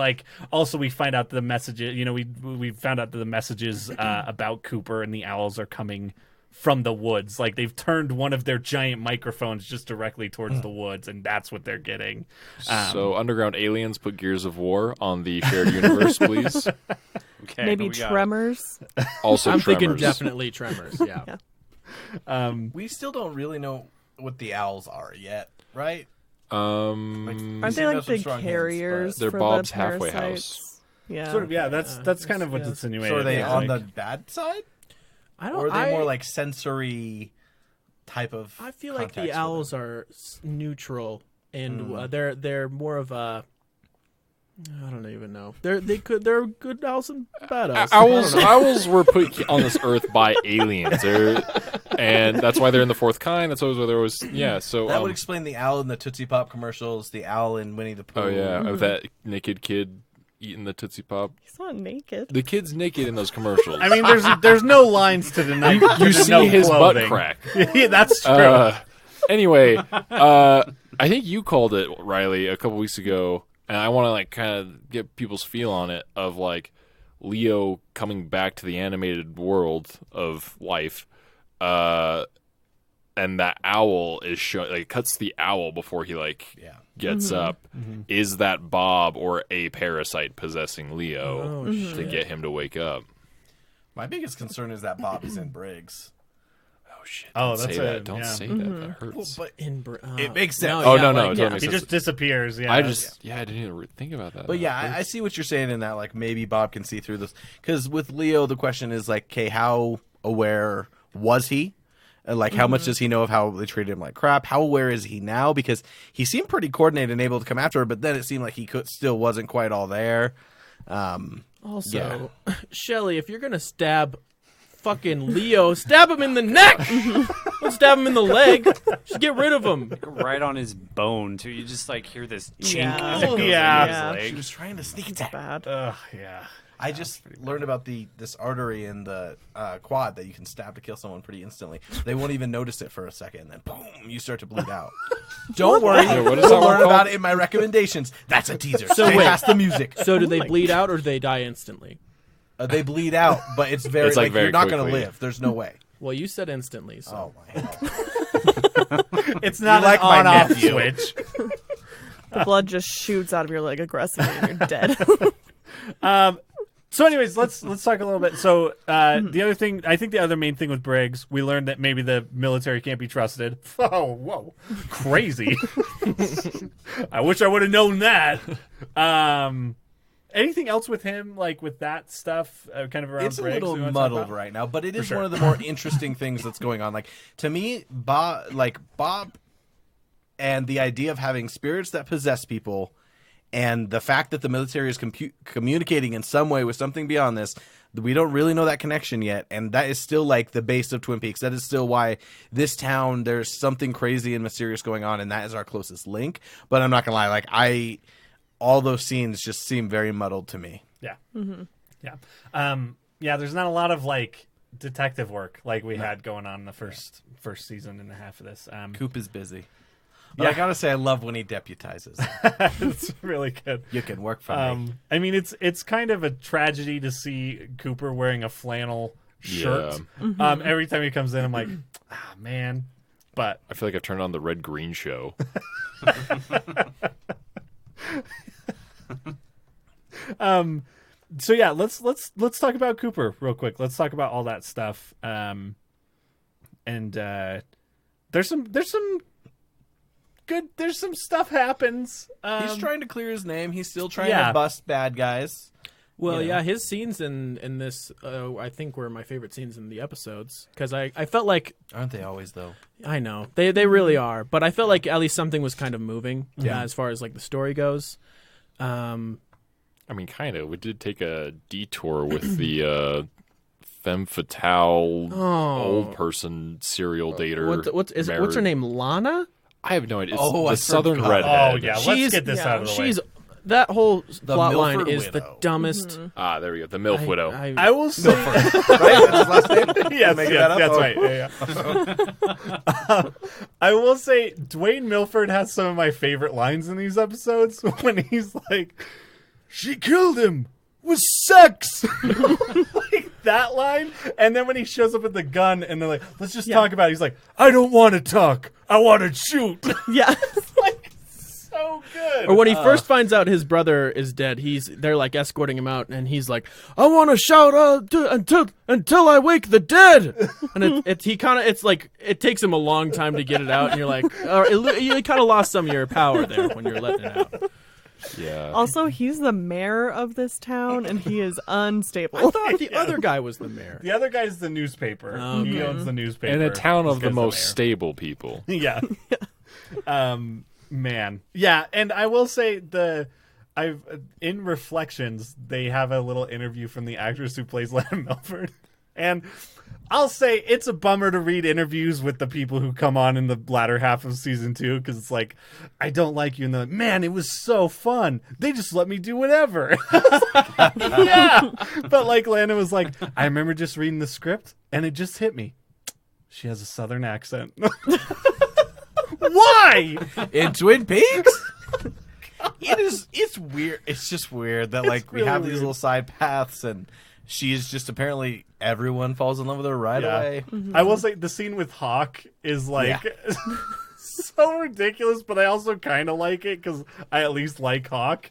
also we find out the messages. We found out that the messages about Cooper and the owls are coming from the woods. They've turned one of their giant microphones just directly towards the woods, and that's what they're getting. So underground aliens, put Gears of War on the shared universe, please. Okay, Maybe we got it. Tremors. Also, I'm Tremors. thinking definitely Tremors. Yeah. We still don't really know what the owls are yet, right? Aren't they like the carriers? They're for Bob's the halfway parasites? house. Yeah. Sort of, yeah. That's kind of what's insinuated. So are they I on the think. bad side? I Or don't. are they more like sensory type of? I feel like context the with owls them? are neutral, and they're more of a. I don't even know. They're good owls and bad owls. Owls were put on this earth by aliens, and that's why they're in the fourth kind. That's always where there was. Yeah, so That would explain the owl in the Tootsie Pop commercials, the owl in Winnie the Pooh. oh yeah, of that naked kid eating the Tootsie Pop. He's not naked. The kid's naked in those commercials. I mean, there's no lines to deny. you see his butt crack. Yeah, that's true. Anyway, I think you called it, Riley, a couple weeks ago, and I want to kind of get people's feel on it of Leo coming back to the animated world of life, and that owl is cuts the owl before he gets up. Is that Bob or a parasite possessing Leo to get him to wake up? My biggest concern is that Bob is in Briggs. Oh shit! Oh, Don't that's say a- that. Don't yeah. say that. That hurts. But It makes sense. Oh, no, it totally yeah. makes He sense. just disappears. Yeah, I didn't even think about that. But yeah, I see what you're saying in that, maybe Bob can see through this. Because with Leo, the question is, okay, how aware was he? And, how much does he know of how they treated him like crap? How aware is he now? Because he seemed pretty coordinated and able to come after her, but then it seemed like he still wasn't quite all there. Also, Shelly, if you're gonna stab fucking Leo, stab him in the neck. Don't stab him in the leg. Just get rid of him. Right on his bone too. You just hear this chink. Yeah. as it goes Yeah. into his Yeah. leg. She was trying to sneak It's attack. bad. yeah. I just learned about this artery in the quad that you can stab to kill someone pretty instantly. They won't even notice it for a second, and then boom, you start to bleed out. Don't worry, what is we'll that one learn about called? it in my recommendations. That's a teaser. So Stay wait. past the music. So do they bleed out or do they die instantly? They bleed out, but it's very It's, very you're not going to quickly. live. There's no way. Well, you said instantly. So. Oh my hell! It's not like an my on-off nephew. switch. The blood just shoots out of your leg aggressively and you're dead. So, anyways, let's talk a little bit. So, the other thing, I think the other main thing with Briggs, we learned that maybe the military can't be trusted. Oh, whoa, crazy! I wish I would have known that. Anything else with him, with that stuff, kind of around It's a Briggs? little we wanna talk muddled about? right now, but it is sure. one of the more interesting things that's going on. To me, Bob and the idea of having spirits that possess people, and the fact that the military is communicating in some way with something beyond this, we don't really know that connection yet, and that is still the base of Twin Peaks. That is still why this town, there's something crazy and mysterious going on, and that is our closest link. But I'm not gonna lie, all those scenes just seem very muddled to me. Yeah. Yeah. Yeah, there's not a lot of detective work we had going on in the first season and a half of this. Coop is busy. But I gotta say, I love when he deputizes. It's really good. You can work for me. I mean, it's kind of a tragedy to see Cooper wearing a flannel shirt. Every time he comes in, I'm like, man. But I feel like I turned on the Red Green show. so yeah, let's talk about Cooper real quick. Let's talk about all that stuff. And there's some good. There's some stuff happens. He's trying to clear his name. He's still trying yeah. to bust bad guys. Well, yeah, his scenes in this, I think, were my favorite scenes in the episodes because I felt like Aren't they always, though? I know they really are, but I felt like at least something was kind of moving as far as the story goes. I mean, kind of. We did take a detour with the femme fatale old person serial dater. What's her name? Lana? I have no idea. It's Oh, the I southern forgot. redhead. Oh yeah, let's get this out of the way. That whole plot line Milford is the widow. dumbest. Ah, there we go. The MILF widow. I will say, Right? That's his last name? yes, Making that up? that's Oh. right. Yeah. I will say, Dwayne Milford has some of my favorite lines in these episodes when he's like, "She killed him with sex." Like that line, and then when he shows up with the gun, and they're like, "Let's just talk about it." He's like, "I don't want to talk. I want to shoot." Yeah. It's like so good. Or when he first finds out his brother is dead, they're like escorting him out, and he's like, "I want to shout until I wake the dead." And it's like it takes him a long time to get it out, and you're like, you kind of lost some of your power there when you're letting it out. Yeah. Also, he's the mayor of this town, and he is unstable. I thought the other guy was the mayor. The other guy's the newspaper. He owns the newspaper. In a town This of the guy's most mayor. stable people. Yeah. Man. Yeah, and I will say in Reflections, they have a little interview from the actress who plays Lana Milford. And I'll say it's a bummer to read interviews with the people who come on in the latter half of season 2, because it's like, "I don't like you," and they're like, "Man, it was so fun. They just let me do whatever." Yeah. But like Lana was like, "I remember just reading the script and it just hit me. She has a southern accent." Why? In Twin Peaks? It's weird. It's just weird that like we really have these weird. little side paths, and she is just apparently everyone falls in love with her right Yeah. away. I will say the scene with Hawk is like so ridiculous, but I also kind of like it because I at least like Hawk.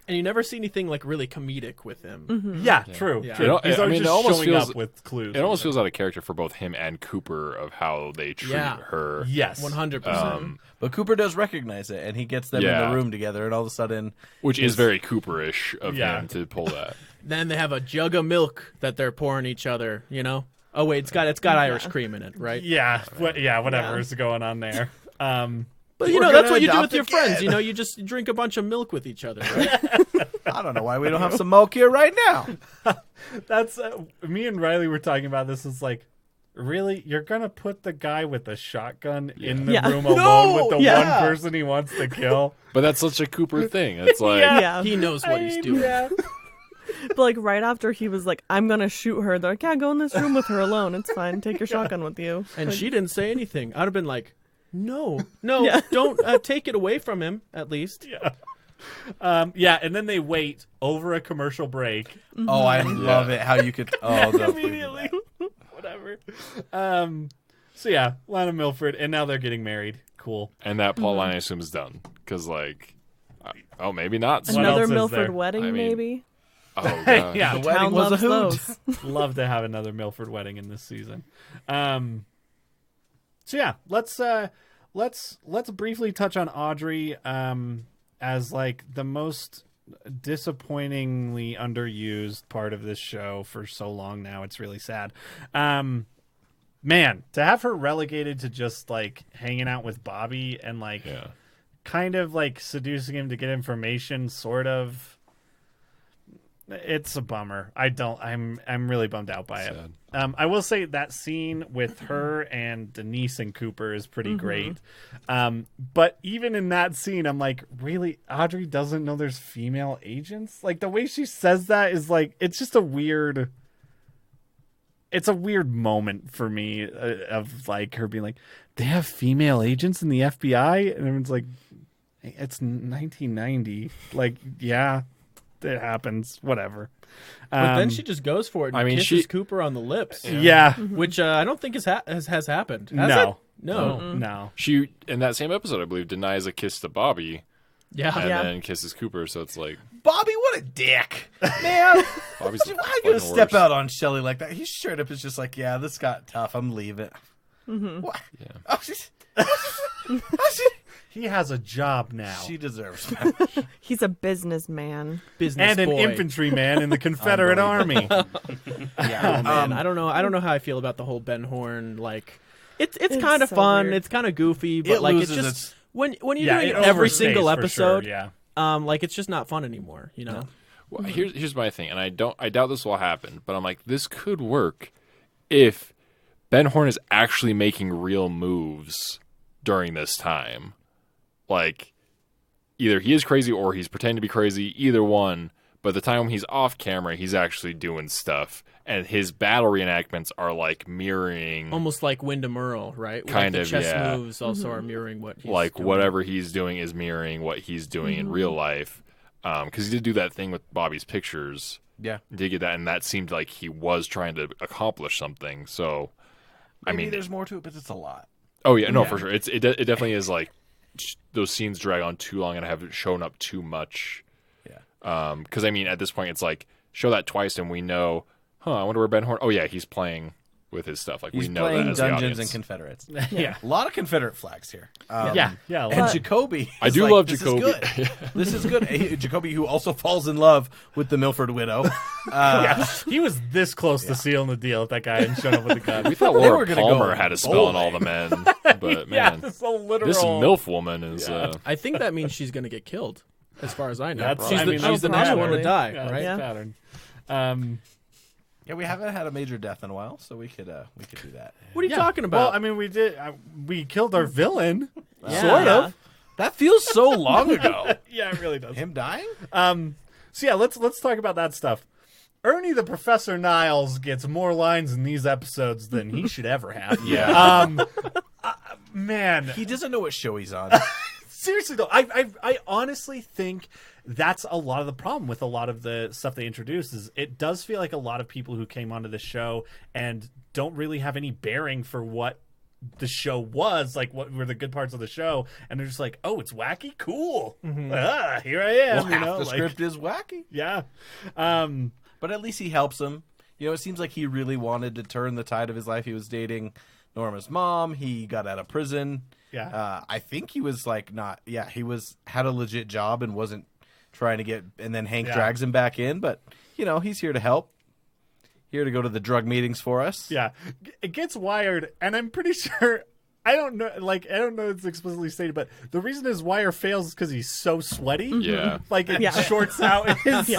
And you never see anything like really comedic with him. Yeah, true. Yeah. True. He's I always mean, it just almost showing feels- up with clues. It almost feels out of character for both him and Cooper of how they treat Yeah. her. yes, 100%. But Cooper does recognize it, and he gets them in Yeah. the room together, and all of a sudden, Which is very Cooperish of Yeah. him to pull that. Then they have a jug of milk that they're pouring each other, you know? Oh wait, it's got Irish cream in it, right? Yeah, whatever is going on there. But you We're know, that's gonna what you do adopt with your a friends. kid. You know, you just drink a bunch of milk with each other, right? I don't know why we don't have some milk here right now. That's me and Riley were talking about this. It's like, really, you're gonna put the guy with the shotgun in the Yeah. room alone with the Yeah. one person he wants to kill? But that's such a Cooper thing. It's like, Yeah. He knows what he's doing. Yeah. But like right after he was like, "I'm gonna shoot her," they're like, "Yeah, go in this room with her alone. It's fine. Take your shotgun with you." And she didn't say anything. I'd have been like, no, Yeah. don't take it away from him, at least. Yeah, and then they wait over a commercial break. Oh, I love it how you could. Oh, Immediately. Whatever. So yeah, Lana Milford, and now they're getting married. Cool. and that plot line I assume is done. Because, like, oh, maybe not. What Another else is Milford there? wedding, I mean- maybe. Oh, God. Yeah, The wedding Town was a loves hoot. those. love to have another Milford wedding in this season. So yeah, let's briefly touch on Audrey as like the most disappointingly underused part of this show for so long now. It's really sad. Man, to have her relegated to just like hanging out with Bobby and like Yeah. kind of like seducing him to get information, sort of. It's a bummer. I'm really bummed out by it. I will say that scene with her and Denise and Cooper is pretty great. But even in that scene, I'm like, really, Audrey doesn't know there's female agents? Like the way she says that is like, it's just a weird moment for me of like her being like, they have female agents in the FBI? And everyone's like, it's 1990. Like, yeah. It happens, whatever. But then she just goes for it and I mean, kisses she- Cooper on the lips. yeah, Which I don't think has happened. Has no, it? No. no. She, in that same episode, I believe, denies a kiss to Bobby Yeah. and Yeah. then kisses Cooper. So it's like, Bobby, what a dick, man! Bobby's the Why you gonna fucking step worst. out on Shelly like that? He straight up is just like, yeah, this got tough. I'm leaving. What? Yeah. Oh, He has a job now, she deserves that. He's a businessman. Business and an boy. infantryman in the Confederate Army. Yeah, man, I don't know how I feel about the whole Ben Horn. Like, it's It's kind of so fun. weird. It's kind of goofy, but It like it's loses just its- when you're Yeah, doing it it every overstays single for episode. sure, yeah. Like it's just not fun anymore, you know. Well, here's my thing, and I doubt this will happen, but I'm like, this could work if Ben Horn is actually making real moves during this time. Like, either he is crazy or he's pretending to be crazy, either one. But the time when he's off camera, he's actually doing stuff. And his battle reenactments are like mirroring... Almost like Wyndham Earl, right? Kind like of, the chess yeah. moves also are mirroring what he's like, doing. whatever he's doing is mirroring what he's doing in real life. Because he did do that thing with Bobby's pictures. Yeah. Did get that, and that seemed like he was trying to accomplish something. So, I Maybe mean... there's more to it, but it's a lot. Oh, yeah, no, for sure. It definitely is like... Those scenes drag on too long and have shown up too much. Yeah. Because, I mean, at this point, it's like, show that twice and we know, I wonder where Ben Horn... Oh, yeah, he's playing with his stuff. Like, He's we know playing that as Dungeons the and audience. Confederates. Yeah. A lot of Confederate flags here. Yeah. A And lot. Jacoby. I is do like, love this Jacoby. Is good. This is good. Jacoby, who also falls in love with the Milford widow. Yeah, he was this close to sealing the deal if that guy hadn't shown up with the gun. We thought They Laura were gonna Palmer go had a spell on bowling. all the men. But, Yeah, man, it's a literal. this MILF woman is... I think that means she's going to get killed, as far as I know. That's- she's I the, mean, she's that's the next one probably. to die, Yeah, right? that's Yeah. the pattern. Yeah, we haven't had a major death in a while, so we could do that. What are you Yeah. talking about? Well, I mean, we did. We killed our villain, Yeah. sort of. That feels so long ago. Yeah, it really does. Him dying? So yeah, let's talk about that stuff. Ernie the Professor Niles gets more lines in these episodes than he should ever have. Yeah. Man, He doesn't know what show he's on. seriously though, I honestly think that's a lot of the problem with a lot of the stuff they introduce is it does feel like a lot of people who came onto the show and don't really have any bearing for what the show was, like what were the good parts of the show, and they're just like, oh, it's wacky, cool. Here I am. Well, half you know, the like, script is wacky. yeah. But at least he helps him. You know, it seems like he really wanted to turn the tide of his life. He was dating Norma's mom. He got out of prison. Yeah. I think he was like he had a legit job and wasn't trying to get, and then Hank Yeah. drags him back in. But, you know, he's here to help. Here to go to the drug meetings for us. Yeah, it gets wired, and I'm pretty sure. I don't know it's explicitly stated, but the reason his wire fails is because he's so sweaty. Yeah. Like it Yeah. shorts out his,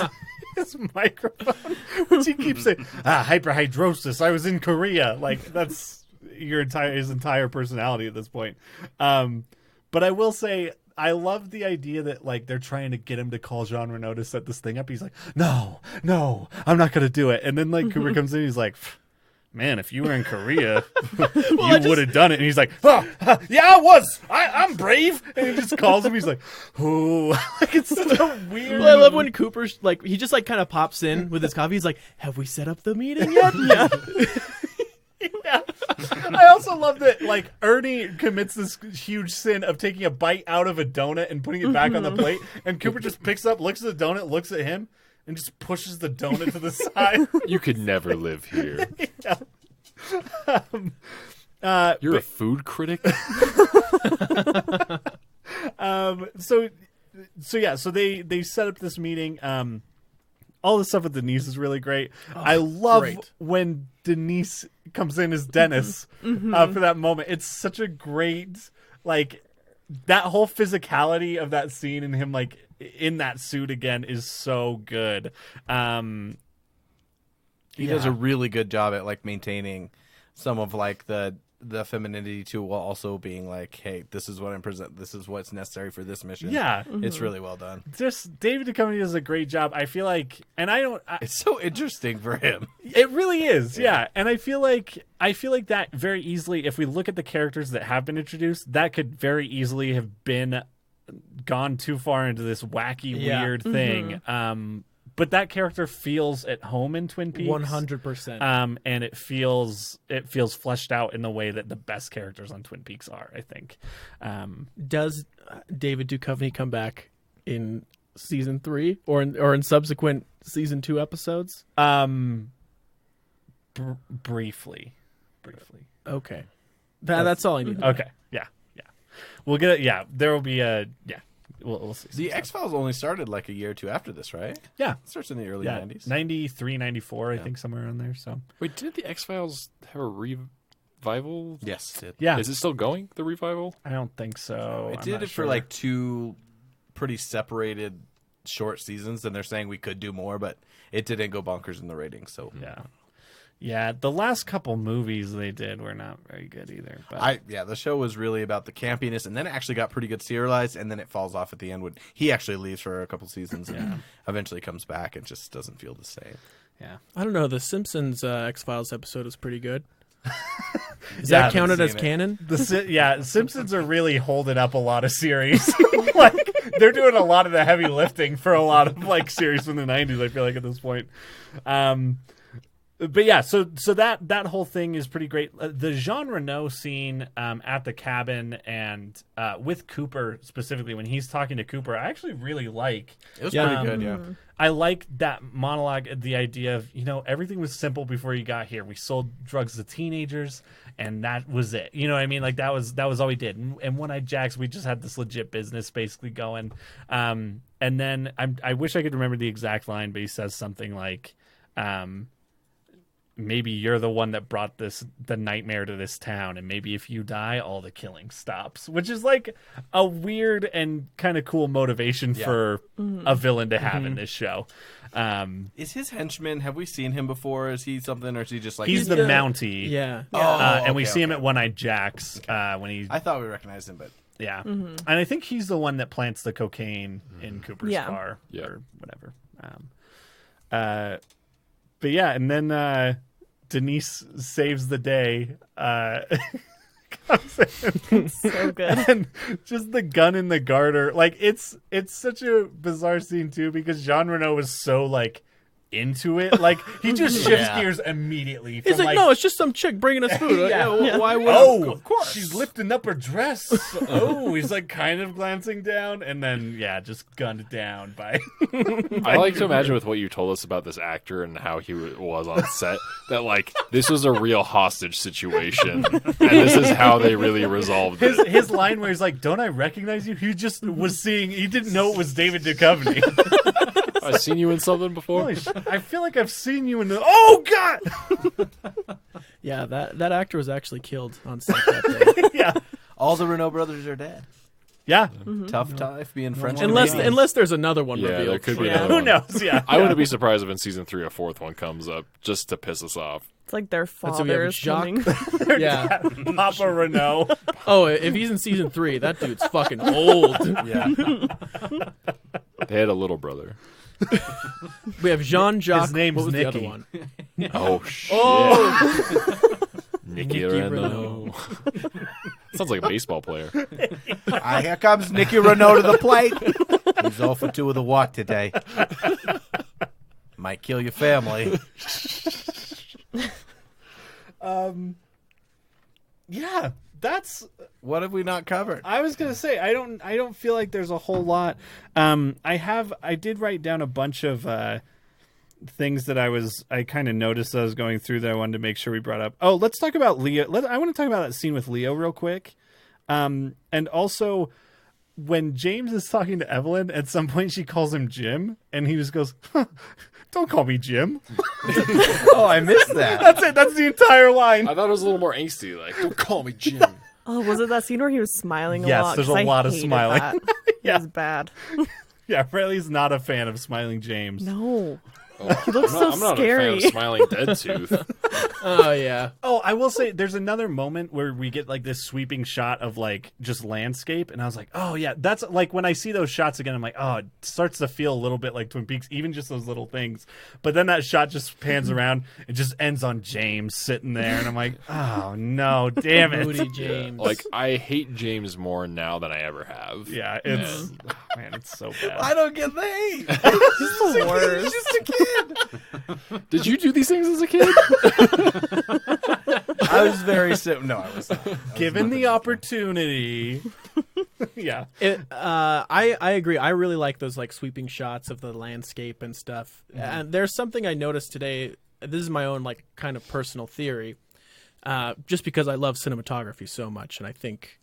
his microphone, which he keeps saying, hyperhidrosis. I was in Korea. Like that's his entire personality at this point. But I will say, I love the idea that like they're trying to get him to call Jean Reno to set this thing up. He's like, no, I'm not gonna do it. And then like Cooper comes in, he's like, man, if you were in Korea, you would have done it. And he's like, yeah, I was. I'm brave. And he just calls him. He's like, oh, like it's such a weird. Well, I love when Cooper's like he just like kind of pops in with his coffee. He's like, "Have we set up the meeting yet?" Yeah. Yeah. I also love that like Ernie commits this huge sin of taking a bite out of a donut and putting it back on the plate, and Cooper just picks up, looks at the donut, looks at him, and just pushes the donut to the side. You could never live here. You're a food critic? So they set up this meeting. All the stuff with Denise is really great. I love great. when Denise comes in as Dennis for that moment. It's such a great, like, that whole physicality of that scene and him, like, in that suit again is so good. He does a really good job at like maintaining some of like the femininity too, while also being like, hey, this is what I'm this is what's necessary for this mission. Yeah. It's really well done. Just David Duchovny does a great job. I feel like, and It's so interesting for him. it really is, yeah. And I feel like that very easily, if we look at the characters that have been introduced, that could very easily have been gone too far into this wacky, weird thing. But that character feels at home in Twin Peaks, 100%. and it feels fleshed out in the way that the best characters on Twin Peaks are. I think. Does David Duchovny come back in season 3 or in subsequent season 2 episodes? Briefly. Okay, that's all I need. Okay. Yeah. We'll get it. Yeah. There will be a. Yeah. We'll see. The X-Files only started like a year or two after this, right? Yeah. It starts in the early Yeah. 90s. 93, 94, I think, somewhere around there. So. Wait, did the X-Files have a revival? Yes, it did. Yeah. Is it still going, the revival? I don't think so. It I'm did not it for sure. like 2 pretty separated short seasons, and they're saying we could do more, but it didn't go bonkers in the ratings. So Yeah, the last couple movies they did were not very good either. But the show was really about the campiness, and then it actually got pretty good serialized, and then it falls off at the end when he actually leaves for a couple seasons and eventually comes back and just doesn't feel the same. yeah. I don't know. The Simpsons X-Files episode was pretty good. Is that counted as canon? Simpsons are really holding up a lot of series. Like they're doing a lot of the heavy lifting for a lot of like series from the 90s, I feel like at this point. But yeah, so that whole thing is pretty great. The Jean Reno scene at the cabin and with Cooper specifically, when he's talking to Cooper, I actually really like. It was pretty good, yeah. I like that monologue, the idea of, everything was simple before you got here. We sold drugs to teenagers, and that was it. You know what I mean? Like that was all we did. And One-Eyed Jacks, we just had this legit business basically going. And then I wish I could remember the exact line, but he says something like, maybe you're the one that brought the nightmare to this town, and maybe if you die, all the killing stops, which is like a weird and kind of cool motivation for a villain to have in this show. Is his henchman, have we seen him before? Is he something, or is he just like... He's the Mountie. Yeah. And we see him at One-Eyed Jacks when he... I thought we recognized him, but... Yeah. And I think he's the one that plants the cocaine in Cooper's car or whatever. But yeah, and then... Denise saves the day. So good. And just the gun in the garter. Like it's such a bizarre scene too, because Jean Reno was so like into it. Like he just shifts gears immediately. He's like, no, it's just some chick bringing us food. Why would of course. She's lifting up her dress. He's like kind of glancing down and then just gunned down by I like to imagine with what you told us about this actor and how he was on set that like this was a real hostage situation and this is how they really resolved it. His line where he's like, don't I recognize you? He just was seeing, he didn't know it was David Duchovny. I've seen you in something before. I feel like I've seen you in the... Oh, God! Yeah, that actor was actually killed on set that day. Yeah. All the Renault brothers are dead. Yeah. Tough life being French. Unless there's another one Yeah, revealed. there could be Who another one. knows? Yeah. I wouldn't be surprised if in season 3 a fourth one comes up just to piss us off. It's like their so we have fathers Jacques. coming. Yeah. Papa Renault. Oh, if he's in season 3, that dude's fucking old. Yeah. They had a little brother. We have Jean-Jacques. His name's what was Nicky. the other one? Oh, shit. Nicky Renault. Sounds like a baseball player. Here comes Nicky Renault to the plate. He's 0 for 2 with a walk today. Might kill your family. Yeah. That's... What have we not covered? I was gonna say I don't feel like there's a whole lot. I did write down a bunch of things that I kind of noticed as I was going through that I wanted to make sure we brought up. Oh, let's talk about Leo. I want to talk about that scene with Leo real quick, and also when James is talking to Evelyn, at some point she calls him Jim, and he just goes, "Don't call me Jim." Oh, I missed that. That's it. That's the entire line. I thought it was a little more angsty, like, don't call me Jim. Oh, was it that scene where he was smiling a Yes, lot? there's 'Cause a I lot of hated smiling. That. Yeah. It was bad. Yeah, Riley's not a fan of smiling James. No. Oh, He looks so I'm not scary. a fan of smiling dead tooth. Oh, yeah. Oh, I will say there's another moment where we get like this sweeping shot of like just landscape, and I was like, oh yeah, that's like when I see those shots again, I'm like, oh, it starts to feel a little bit like Twin Peaks, even just those little things. But then that shot just pans around, it just ends on James sitting there, and I'm like, oh no, damn it. Moody James. Like, I hate James more now than I ever have. Yeah, it's man, it's so bad. I don't get the hate. He's the worst. He's just a kid. Did you do these things as a kid? I was very simple. No, I was not. Given the opportunity. Yeah. I agree. I really like those like sweeping shots of the landscape and stuff. And there's something I noticed today. This is my own like kind of personal theory, just because I love cinematography so much, and I think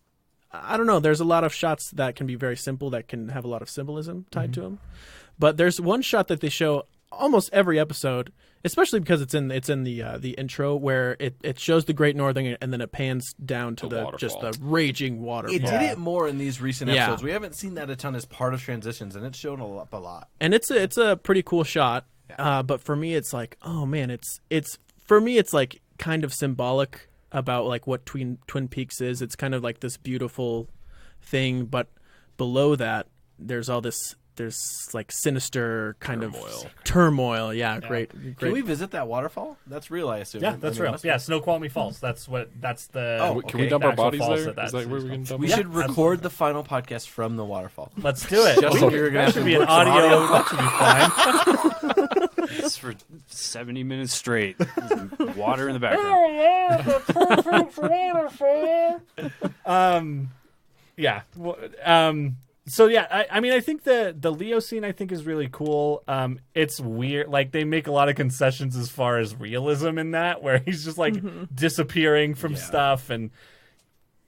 I don't know. There's a lot of shots that can be very simple that can have a lot of symbolism tied to them. But there's one shot that they show almost every episode, especially because it's in the intro where it shows the Great Northern and then it pans down to The just waterfall. the raging waterfall. It did it more in these recent Yeah. episodes. We haven't seen that a ton as part of transitions, and it's shown up a lot. And it's a pretty cool shot. But for me, it's like, oh man, it's for me, it's like kind of symbolic about like what Twin Peaks is. It's kind of like this beautiful thing, but below that, there's like sinister kind of turmoil. Yeah, great. Can we visit that waterfall? That's real, I assume. Yeah, that's real. Yeah, Snoqualmie Falls. That's the. Oh, Can we okay. dump our Actual bodies falls there? that Is that where we can dump We them? should record the final podcast from the waterfall. Let's do it. Just you're gonna have should to be an work some audio. That should be fine. It's for 70 minutes straight. Water in the background. Yeah. So yeah, I mean, I think the Leo scene I think is really cool. It's weird, like they make a lot of concessions as far as realism in that, where he's just like disappearing from stuff, and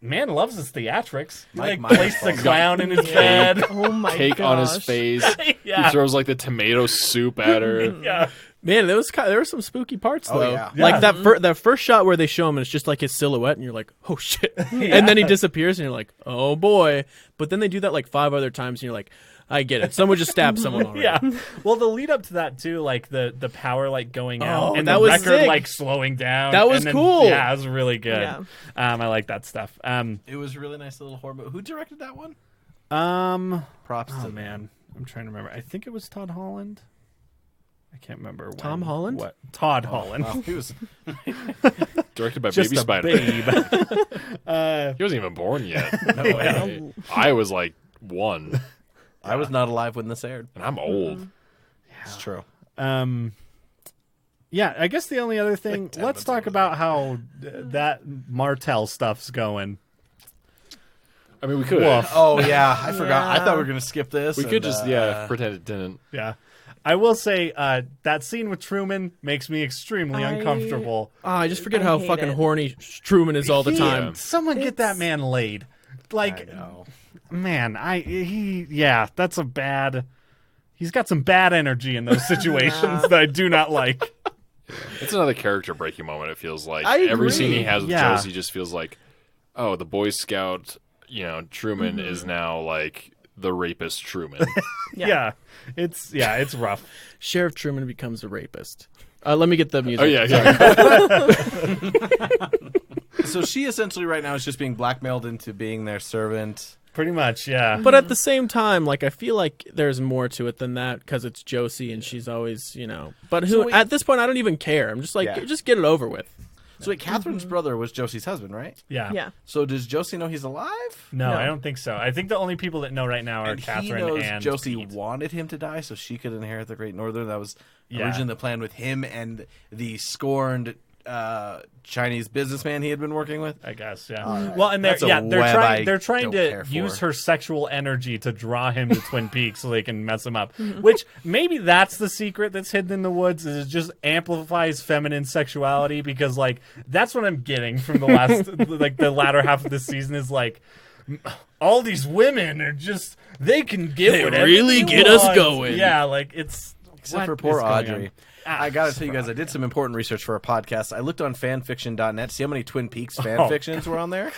man loves his theatrics. He Mike like Myers placed the falls. clown in his bed. Oh my Cake gosh. on his face. Yeah. He throws like the tomato soup at her. Yeah. Man, there were some spooky parts Oh, though. yeah. Like that first shot where they show him, and it's just like his silhouette, and you're like, oh shit, and then he disappears, and you're like, oh boy. But then they do that like 5 other times, and you're like, I get it. Someone just stabbed someone already. Yeah. Well, the lead up to that too, like the power like going out and that the was record sick. like slowing down. That was and then- cool. Yeah, it was really good. Yeah. I like that stuff. It was a really nice little horror movie. Who directed that one? Oh Props to them. man, I'm trying to remember. I think it was Todd Holland. I can't remember. Tom Holland? What? Todd Holland. Wow, he was Directed by Just Baby a Spider. babe. He wasn't even born yet. no way. I was like 1, I was not alive when this aired. and I'm old. It's true. Yeah, I guess the only other thing. Let's talk about how that Martell stuff's going. I mean, we could. Woof. Oh yeah, I forgot. I Yeah. thought we were gonna skip this. We and, could just pretend it didn't. Yeah. I will say that scene with Truman makes me extremely I- uncomfortable. I just forget I how hate fucking it. horny Truman is all the He- time. Someone get that man laid. Like, I know. man, that's a bad. He's got some bad energy in those situations that I do not like. It's another character breaking moment. It feels like I every agree. scene he has with Yeah. Josie just feels like, oh, the Boy Scout, Truman is now like the rapist Truman. Yeah, it's rough. Sheriff Truman becomes a rapist. Let me get the music. Oh yeah. So she essentially right now is just being blackmailed into being their servant. Pretty much, yeah. But at the same time, like I feel like there's more to it than that because it's Josie and she's always, But who? So wait- At this point, I don't even care. I'm just like, Yeah. just get it over with. So wait, Catherine's brother was Josie's husband, right? Yeah. Yeah. So does Josie know he's alive? No, No. I don't think so. I think the only people that know right now are And he Catherine knows and Josie Pete. wanted him to die so she could inherit the Great Northern. That was Yeah. originally the plan with him and the scorned Chinese businessman he had been working with. I guess, yeah. Alright. Well, and That's a they're web I they're trying don't to care for. use her sexual energy to draw him to Twin Peaks so they can mess him up. Which maybe that's the secret that's hidden in the woods is it just amplifies feminine sexuality because like that's what I'm getting from the last like the latter half of the season is like all these women are just they can get They whatever really they get us want. going. Yeah, like it's Except what for poor is going Audrey. on? I gotta tell you guys, I did some important research for a podcast. I looked on fanfiction.net, see how many Twin Peaks fanfictions were on there.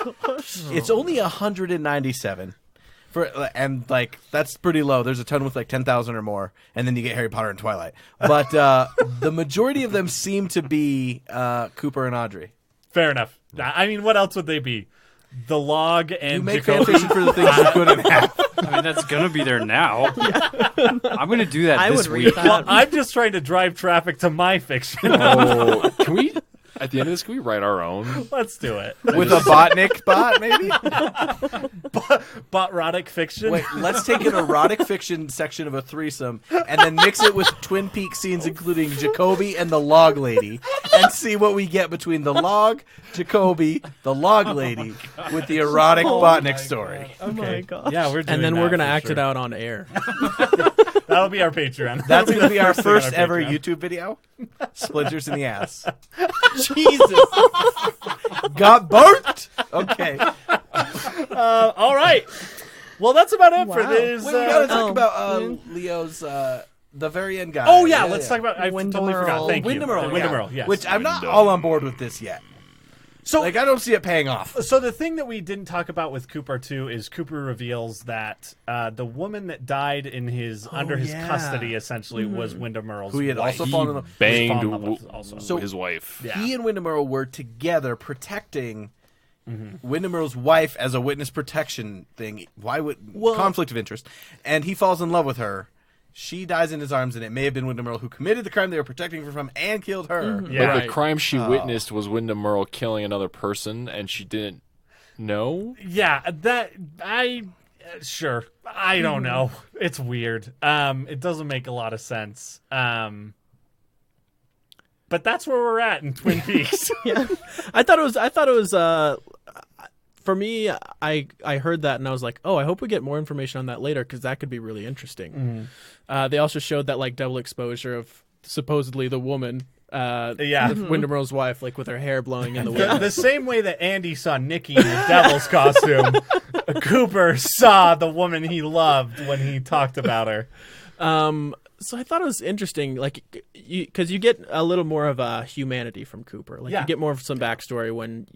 It's only 197. And like that's pretty low. There's a ton with like 10,000 or more, and then you get Harry Potter and Twilight. But the majority of them seem to be Cooper and Audrey. Fair enough. I mean, what else would they be? The log and You make Jacoby? fanfiction for the things you couldn't have. I mean, that's going to be there now. I'm going to do that I this would read week. that. Well, I'm just trying to drive traffic to my fiction. Oh, can we? At the end of this, can we write our own? Let's do it. With a botnik bot, maybe? Botrotic fiction. Wait, let's take an erotic fiction section of a threesome and then mix it with Twin Peaks scenes, including Jacoby and the log lady, and see what we get between the log, Jacoby, the log lady, with the erotic botnik story. Oh my gosh. Yeah, we're doing And then that we're gonna for act sure. it out on air. That'll be our Patreon. That's going to be our First thing on first our ever Patreon. YouTube video. Splinters in the ass. Jesus. Got burnt? Okay. All right. Well, that's about it for Wow. this. Wait, we got to talk Oh. about Leo's the very end guy. Oh yeah, let's talk about. I totally Windom forgot. Earl. Thank you. Windom Earl. Windom Earl, yes. Which I'm not all on board with this yet. So Like, I don't see it paying off. So the thing that we didn't talk about with Cooper too is Cooper reveals that the woman that died in his under his custody essentially was Windom Earl's Who he had wife. also fallen in love. Banged fallen in love with also. his wife. Yeah. He and Windom Earl were together protecting Windom Earl's wife as a witness protection thing. Why would conflict of interest? And he falls in love with her. She dies in his arms, and it may have been Windom Earl who committed the crime they were protecting her from and killed her. Yeah. But Right. the crime she witnessed was Windom Earl killing another person, and she didn't know. Yeah, that I sure. I don't know. It's weird. It doesn't make a lot of sense. But that's where we're at in Twin Peaks. I thought it was. For me, I heard that and I was like, oh, I hope we get more information on that later because that could be really interesting. They also showed that like double exposure of supposedly the woman, Windom Earl's wife, like with her hair blowing in the wind. The same way that Andy saw Nikki in the devil's costume, Cooper saw the woman he loved when he talked about her. So I thought it was interesting, like, because you get a little more of a humanity from Cooper. Like, Yeah. you get more of some backstory when,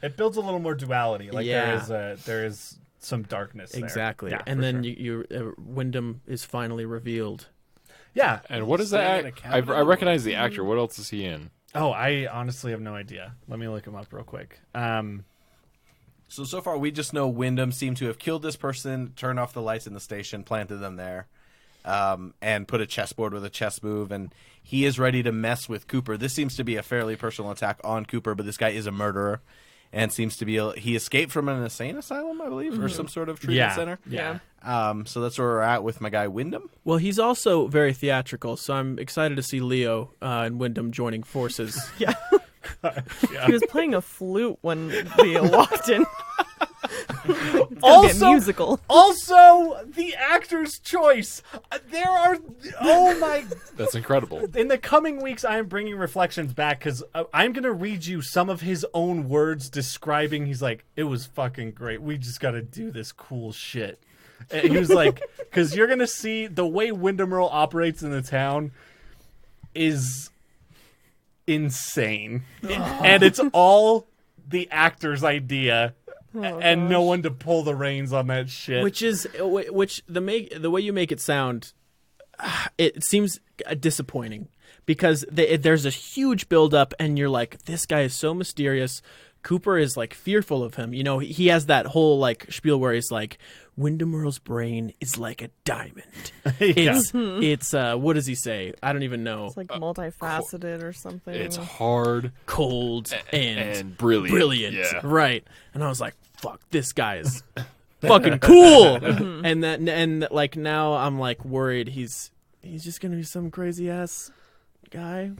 It builds a little more duality. Like Yeah. there is some darkness there. exactly. Yeah, and for then sure. Wyndham is finally revealed. Yeah. And what is Staying in that? a cabin? I recognize the actor. What else is he in? Oh, I honestly have no idea. Let me look him up real quick. So far, we just know Wyndham seemed to have killed this person, turned off the lights in the station, planted them there, and put a chessboard with a chess move, and he is ready to mess with Cooper. This seems to be a fairly personal attack on Cooper, but this guy is a murderer, and seems to be he escaped from an insane asylum, I believe, or some sort of treatment center. Yeah. So that's where we're at with my guy Wyndham. Well, he's also very theatrical, so I'm excited to see Leo and Wyndham joining forces. He was playing a flute when Leo walked in. It's gonna be a musical. Also, the actor's choice. There are. Oh my. That's incredible. In the coming weeks, I am bringing reflections back because I'm going to read you some of his own words describing. He's like, it was fucking great. We just got to do this cool shit. And he was like, because you're going to see the way Windom Earl operates in the town is insane. And it's all the actor's idea. And no one to pull the reins on that shit. Which the way you make it sound, it seems disappointing because there's a huge buildup, and you're like, this guy is so mysterious. Cooper is like fearful of him. He has that whole like spiel where he's like, Windom Earl's brain is like a diamond. It's what does he say? I don't even know. It's like multifaceted or something. It's hard, Cold and brilliant. brilliant. Yeah. Right. And I was like, fuck, this guy is fucking cool. And like now I'm like worried he's just gonna be some crazy ass guy.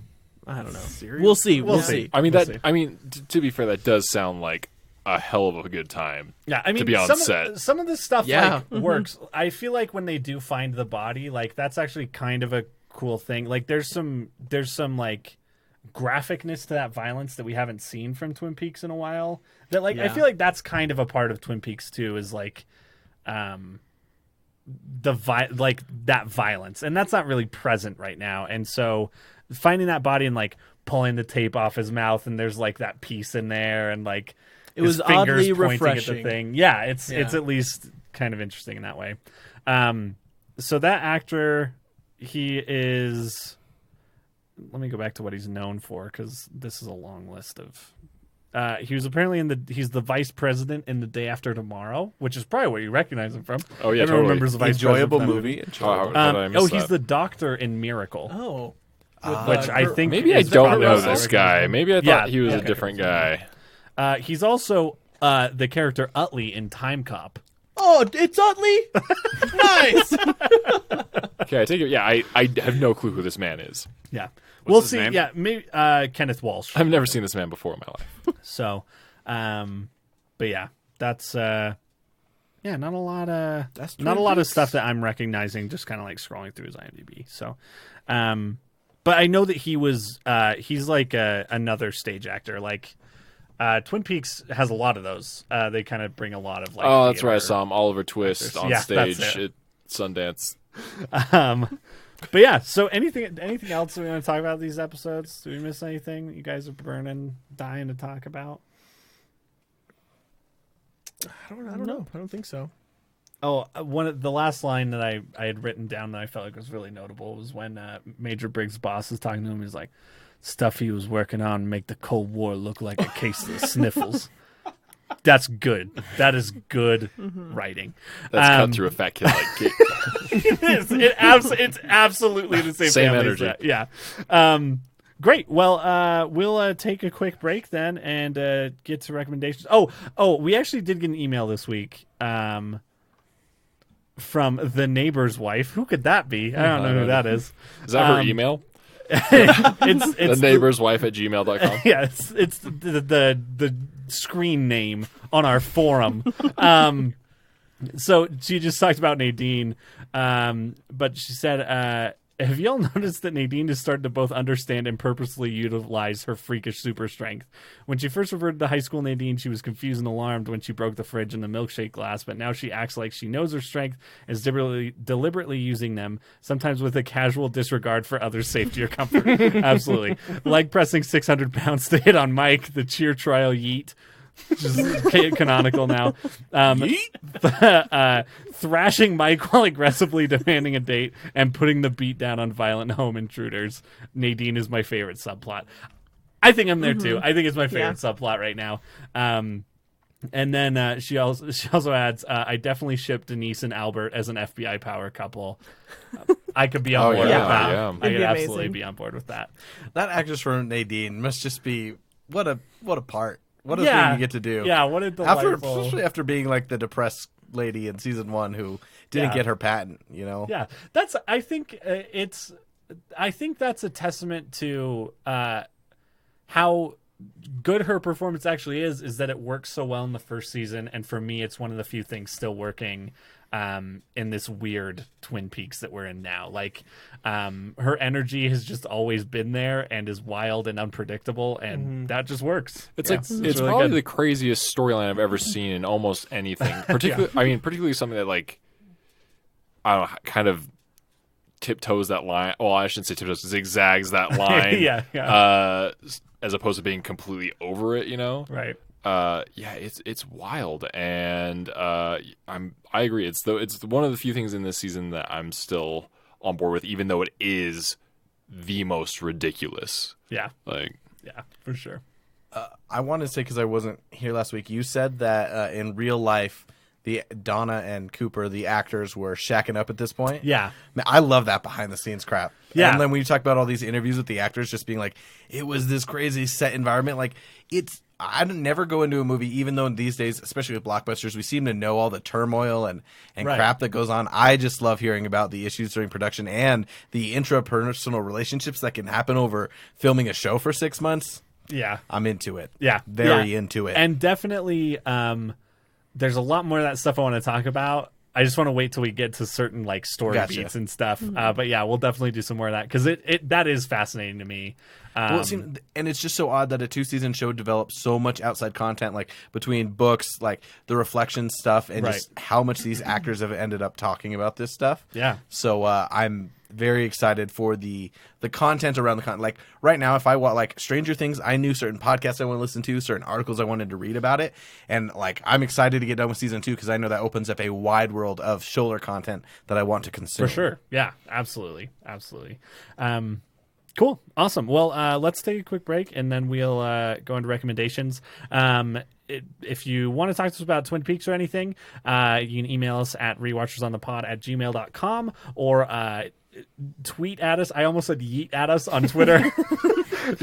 I don't know. We'll see. We'll see. I mean We'll see. to be fair, that does sound like a hell of a good time. Yeah, I mean, to be on some set. Of, some of this stuff Yeah. works. I feel like when they do find the body, like that's actually kind of a cool thing. Like there's some like graphicness to that violence that we haven't seen from Twin Peaks in a while. That like I feel like that's kind of a part of Twin Peaks too. Is like, like that violence, and that's not really present right now. And so finding that body and like pulling the tape off his mouth, and there's like that piece in there, and like. It was his fingers oddly pointing refreshing. At the thing. Yeah, it's at least kind of interesting in that way. So that actor, he is. Let me go back to what he's known for because this is a long list of. He was apparently he's the vice president in The Day After Tomorrow, which is probably what you recognize him from. Oh yeah, Everyone totally. remembers the vice Enjoyable president from that movie. How did I miss he's that? the doctor in Miracle, Oh. which I think Maybe I is don't probably know what I this recognize guy. him. Maybe I Yeah, thought he was a okay. different guy. He's also the character Utley in Time Cop. Oh, it's Utley. Nice. Okay, I take it. Yeah, I have no clue who this man is. Yeah, What's we'll his see. name? Yeah, maybe Kenneth Walsh. I've never seen this man before in my life. So, but yeah, that's not a lot of That's not a Twin lot of Peaks. stuff that I'm recognizing. Just kind of like scrolling through his IMDb. So, but I know that he's like another stage actor. Like Twin Peaks has a lot of those. They kind of bring a lot of like. Oh, that's where I theater. saw him, Oliver Twist, on Yeah, that's stage it. at Sundance. But yeah, so anything else we want to talk about these episodes? Do we miss anything that you guys are dying to talk about? I don't know. I don't think so. Oh, the last line that I had written down that I felt like was really notable was when Major Briggs' boss is talking to him. He's like, "Stuff he was working on make the Cold War look like a case of the sniffles." That's good. That is good writing. That's cut through a fat kid like Kate. It's absolutely the same family as energy. that. Yeah. Great. Well, we'll take a quick break then and get to recommendations. Oh, we actually did get an email this week from the neighbor's wife. Who could that be? I don't know who that is. Is that her email? It's The neighbor's wife at gmail.com. Yeah, it's the screen name on our forum. So she just talked about Nadine, but she said, have y'all noticed that Nadine has started to both understand and purposely utilize her freakish super strength? When she first reverted to high school Nadine, she was confused and alarmed when she broke the fridge and the milkshake glass, but now she acts like she knows her strength and is deliberately using them, sometimes with a casual disregard for others' safety or comfort. Absolutely. Like pressing 600 pounds to hit on Mike, the cheer trial yeet. Which is canonical now. Thrashing Mike while aggressively demanding a date and putting the beat down on violent home intruders. Nadine is my favorite subplot. I think I'm there too. I think it's my favorite subplot right now. And then she also adds, I definitely ship Denise and Albert as an FBI power couple. I could be on board with that. Yeah. I could be absolutely amazing. be on board with that. That actress from Nadine must just be what a part. What a Yeah. thing you get to do. Yeah, what a delightful... Especially after being like the depressed lady in season 1 who didn't get her patent, you know? Yeah, I think that's a testament to how good her performance actually is that it works so well in the first season, and for me, it's one of the few things still working in this weird Twin Peaks that we're in now. Like, her energy has just always been there and is wild and unpredictable, and that just works. It's Yeah, it's really probably good. the craziest storyline I've ever seen in almost anything. Particularly something that like I don't know, kind of tiptoes that line. Well, I shouldn't say tiptoes, zigzags that line. Yeah. As opposed to being completely over it, you know. Right. It's wild, and I agree. It's one of the few things in this season that I'm still on board with, even though it is the most ridiculous. Yeah. Like, Yeah, for sure. I want to say, because I wasn't here last week, you said that in real life, Donna and Cooper, the actors, were shacking up at this point. Yeah. Man, I love that behind the scenes crap. Yeah. And then when you talk about all these interviews with the actors just being like, it was this crazy set environment, like I'd never go into a movie, even though these days, especially with blockbusters, we seem to know all the turmoil and Right. crap that goes on. I just love hearing about the issues during production and the intrapersonal relationships that can happen over filming a show for 6 months. Yeah. I'm into it. Yeah. Very Yeah. into it. And definitely, there's a lot more of that stuff I want to talk about. I just want to wait till we get to certain like story Gotcha. beats and stuff. But yeah, we'll definitely do some more of that because that is fascinating to me. Well, and it's just so odd that a 2-season show develops so much outside content, like between books, like the reflection stuff, and just how much these actors have ended up talking about this stuff. Yeah. So I'm very excited for the content around the content. Like right now, if I want like Stranger Things, I knew certain podcasts I want to listen to, certain articles I wanted to read about it, and like I'm excited to get done with season 2 because I know that opens up a wide world of shoulder content that I want to consume. For sure. Yeah, absolutely. Cool. Awesome. Well, let's take a quick break and then we'll go into recommendations. If you want to talk to us about Twin Peaks or anything, you can email us at rewatchersonthepod@gmail.com or tweet at us. I almost said yeet at us on Twitter.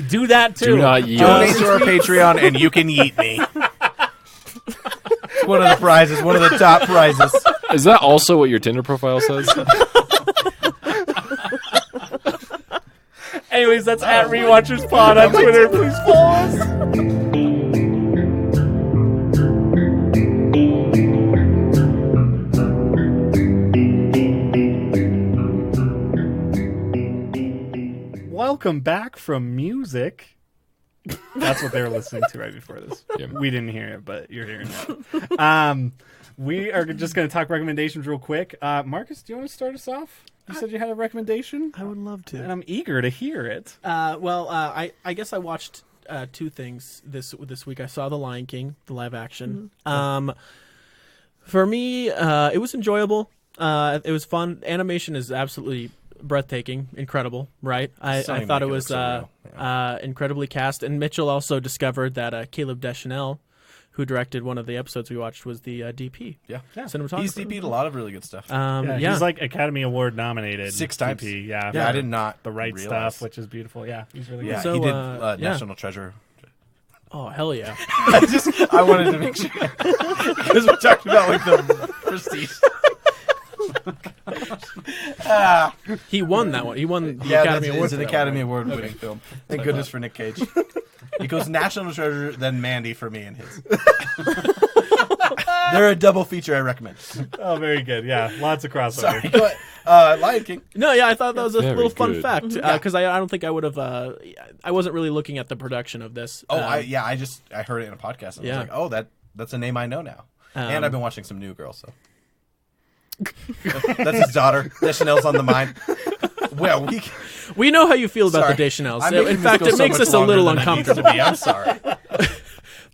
Do that too. do not yeet Donate us. to our Patreon and you can yeet me. It's one of the prizes, one of the top prizes. Is that also what your Tinder profile says? Anyways, that's at Rewatchers Pod on Twitter. Please follow us. Welcome back from music. That's what they were listening to right before this. Yeah. We didn't hear it, but you're hearing it. We are just going to talk recommendations real quick. Marcus, do you want to start us off? You said you had a recommendation? I would love to. And I'm eager to hear it. I guess I watched two things this week. I saw The Lion King, the live action. For me, it was enjoyable. It was fun. Animation is absolutely breathtaking, incredible, right? I thought it was incredibly cast. And Mitchell also discovered that Caleb Deschanel, who directed one of the episodes we watched, was the DP. Yeah. Cinematographer. He's DP'd a lot of really good stuff. He's like Academy Award nominated 6 times. DP, Yeah, for I did not The Right realize. Stuff, which is beautiful. Yeah, he's really Yeah, good. So, he did yeah. National Treasure. Oh, hell yeah. I wanted to make sure because we're talking about like the prestige. He won that one. He won the Yeah, Academy it's Award. an for that Academy one, Award winning film. Thank goodness for Nick Cage. He goes National Treasure, then Mandy for me and his. They're a double feature I recommend. Oh, very good. Yeah, lots of crossover. Sorry, go ahead. Lion King. No, yeah, I thought that was a Very little fun good. fact because I don't think I would have. I wasn't really looking at the production of this. Oh, I heard it in a podcast and I was like, oh, that's a name I know now. And I've been watching some New Girl, so that's his daughter. Deschanel's on the mind. Well, we know how you feel about sorry. the Deschanels. I'm In making fact, this go it so makes much us a little longer than it needs uncomfortable. to be. I'm sorry.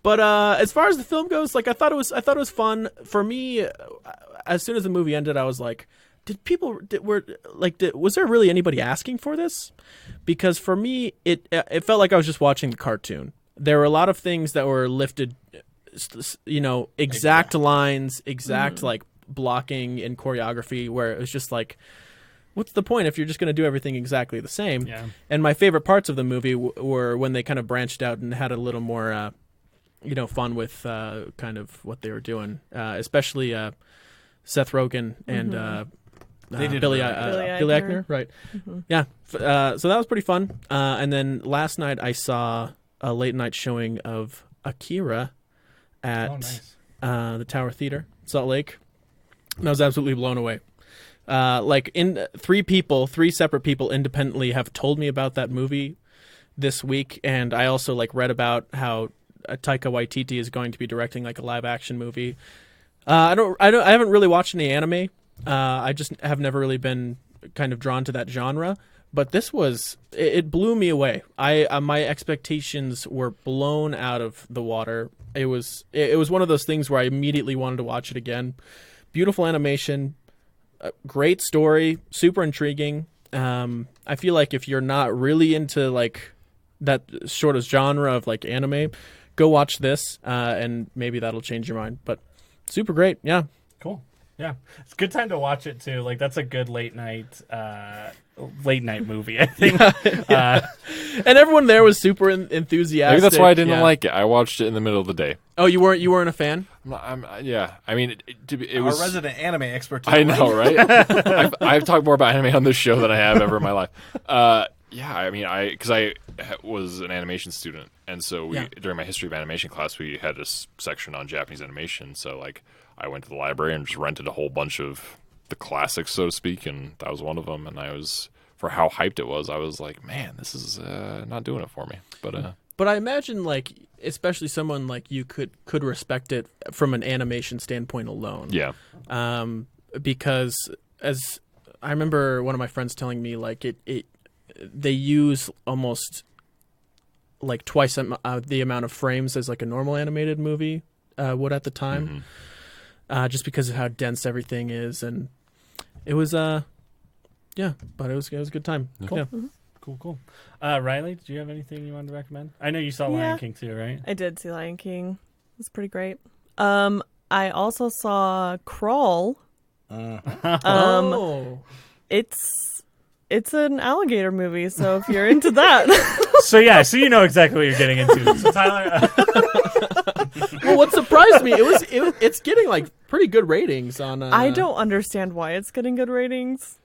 But as far as the film goes, like I thought it was fun. For me, as soon as the movie ended, I was like, was there really anybody asking for this? Because for me, it felt like I was just watching the cartoon. There were a lot of things that were lifted, exact lines, exact like blocking and choreography, where it was just like, what's the point if you're just going to do everything exactly the same? Yeah. And my favorite parts of the movie were when they kind of branched out and had a little more, fun with kind of what they were doing, especially Seth Rogen and They did Billy Billy Eichner, right? Yeah. So that was pretty fun. And then last night I saw a late night showing of Akira at the Tower Theater, Salt Lake. And I was absolutely blown away. Three separate people independently have told me about that movie this week, and I also read about how Taika Waititi is going to be directing a live action movie. I haven't really watched any anime. I just have never really been kind of drawn to that genre. But this it blew me away. My expectations were blown out of the water. It was one of those things where I immediately wanted to watch it again. Beautiful animation, great story, super intriguing. I feel like if you're not really into that sort of genre of anime, go watch this, and maybe that'll change your mind. But super great, yeah. Cool. Yeah, it's a good time to watch it too. That's a good late night movie, I think. And everyone there was super enthusiastic. Maybe that's why I didn't yeah. like it. I watched it in the middle of the day. Oh, you weren't a fan? Yeah. I mean, it Our was. resident anime expert. I know, right? I've talked more about anime on this show than I have ever in my life. Yeah, I mean, because I was an animation student, and so during my history of animation class, we had a section on Japanese animation. So I went to the library and just rented a whole bunch of the classics, so to speak, and that was one of them. And for how hyped it was, I was like, man, this is not doing it for me. But I imagine especially someone like you could respect it from an animation standpoint alone. yeah, Because as I remember one of my friends telling me they use almost twice the amount of frames as a normal animated movie would at the time, just because of how dense everything is, and it was but it was a good time. Yeah. Cool. Yeah. Cool. Riley, did you have anything you wanted to recommend? I know you saw Lion King too, right? I did see Lion King. It was pretty great. I also saw Crawl. It's an alligator movie, so if you're into that. So you know exactly what you're getting into. So Tyler, Well, what surprised me, it's getting pretty good ratings on. I don't understand why it's getting good ratings.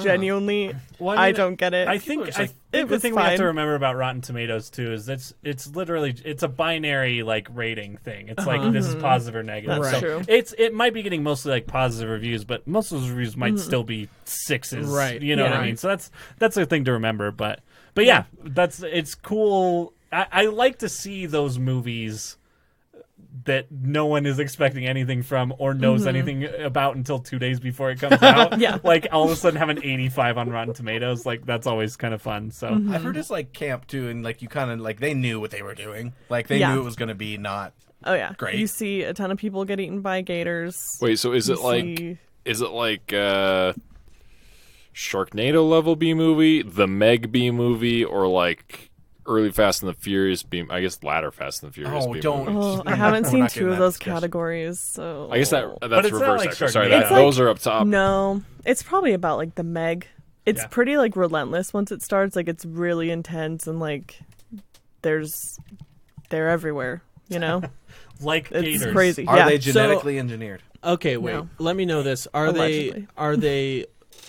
Genuinely, well, I don't get it. I think it the was thing we have to fine. remember about Rotten Tomatoes too is it's literally a binary rating thing. It's this is positive or negative. That's So true. it might be getting mostly positive reviews, but most of those reviews might still be 6s. Right. You know what I Yeah. mean? So that's a thing to remember. But yeah, it's cool. I like to see those movies that no one is expecting anything from or knows anything about until 2 days before it comes out. Yeah. Like all of a sudden have an 85 on Rotten Tomatoes. Like that's always kind of fun. So I've heard it's like camp too, and like you kind of like they knew what they were doing. Like they Yeah. knew it was going to be not. Oh yeah, Great. You see a ton of people get eaten by gators. Wait, so is You it like see- Sharknado level B movie, the Meg B movie, or like early Fast and the Furious B? I guess latter Fast and the Furious. Oh, B don't. movie. Oh, I We're haven't not seen getting two of that those discussion. categories, so I guess that's it's not reverse. like Actually. Sorry, Sharknado. It's like- those are up top. No, it's probably about like the Meg. It's Yeah. pretty like relentless once it starts. Like it's really intense and like they're everywhere. You know, like it's gators. crazy. Are yeah. they genetically engineered? Okay, wait. No. Let me know this. Are Allegedly. they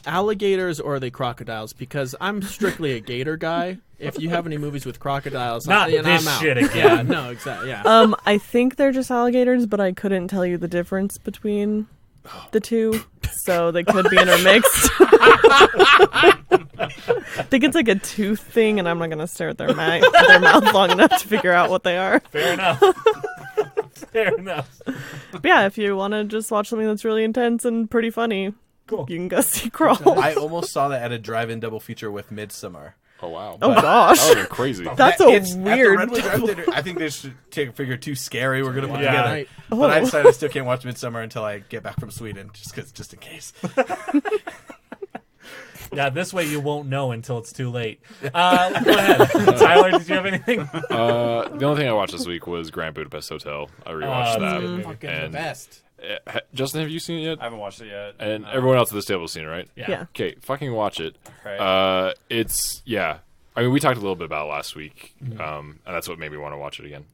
alligators or are they crocodiles? Because I'm strictly a gator guy. If you have any movies with crocodiles, Not then this I'm out. shit again. Yeah, no, exactly. Yeah. I think they're just alligators, but I couldn't tell you the difference between the two, so they could be intermixed. I think it's like a tooth thing, and I'm not gonna stare at their mouth long enough to figure out what they are. Fair enough. Fair enough. But yeah, if you want to just watch something that's really intense and pretty funny, Cool. you can go see Crawl. I almost saw that at a drive-in double feature with Midsommar. Oh wow. Oh That gosh, would have been crazy. that's It's a at the weird. Redwood Drive Theater. I think they should figure too scary. We're gonna put Yeah. together. Right. But I Oh. decided I still can't watch Midsommar until I get back from Sweden, just in case. Yeah, this way you won't know until it's too late. Go ahead. Tyler, did you have anything? The only thing I watched this week was Grand Budapest Hotel. I rewatched that's that. a good movie. Fucking And- the best. Justin, have you seen it yet? I haven't watched it yet. And everyone else at this table has seen it, right? Yeah. Okay, fucking watch it. Right. It's I mean, we talked a little bit about it last week, and that's what made me want to watch it again.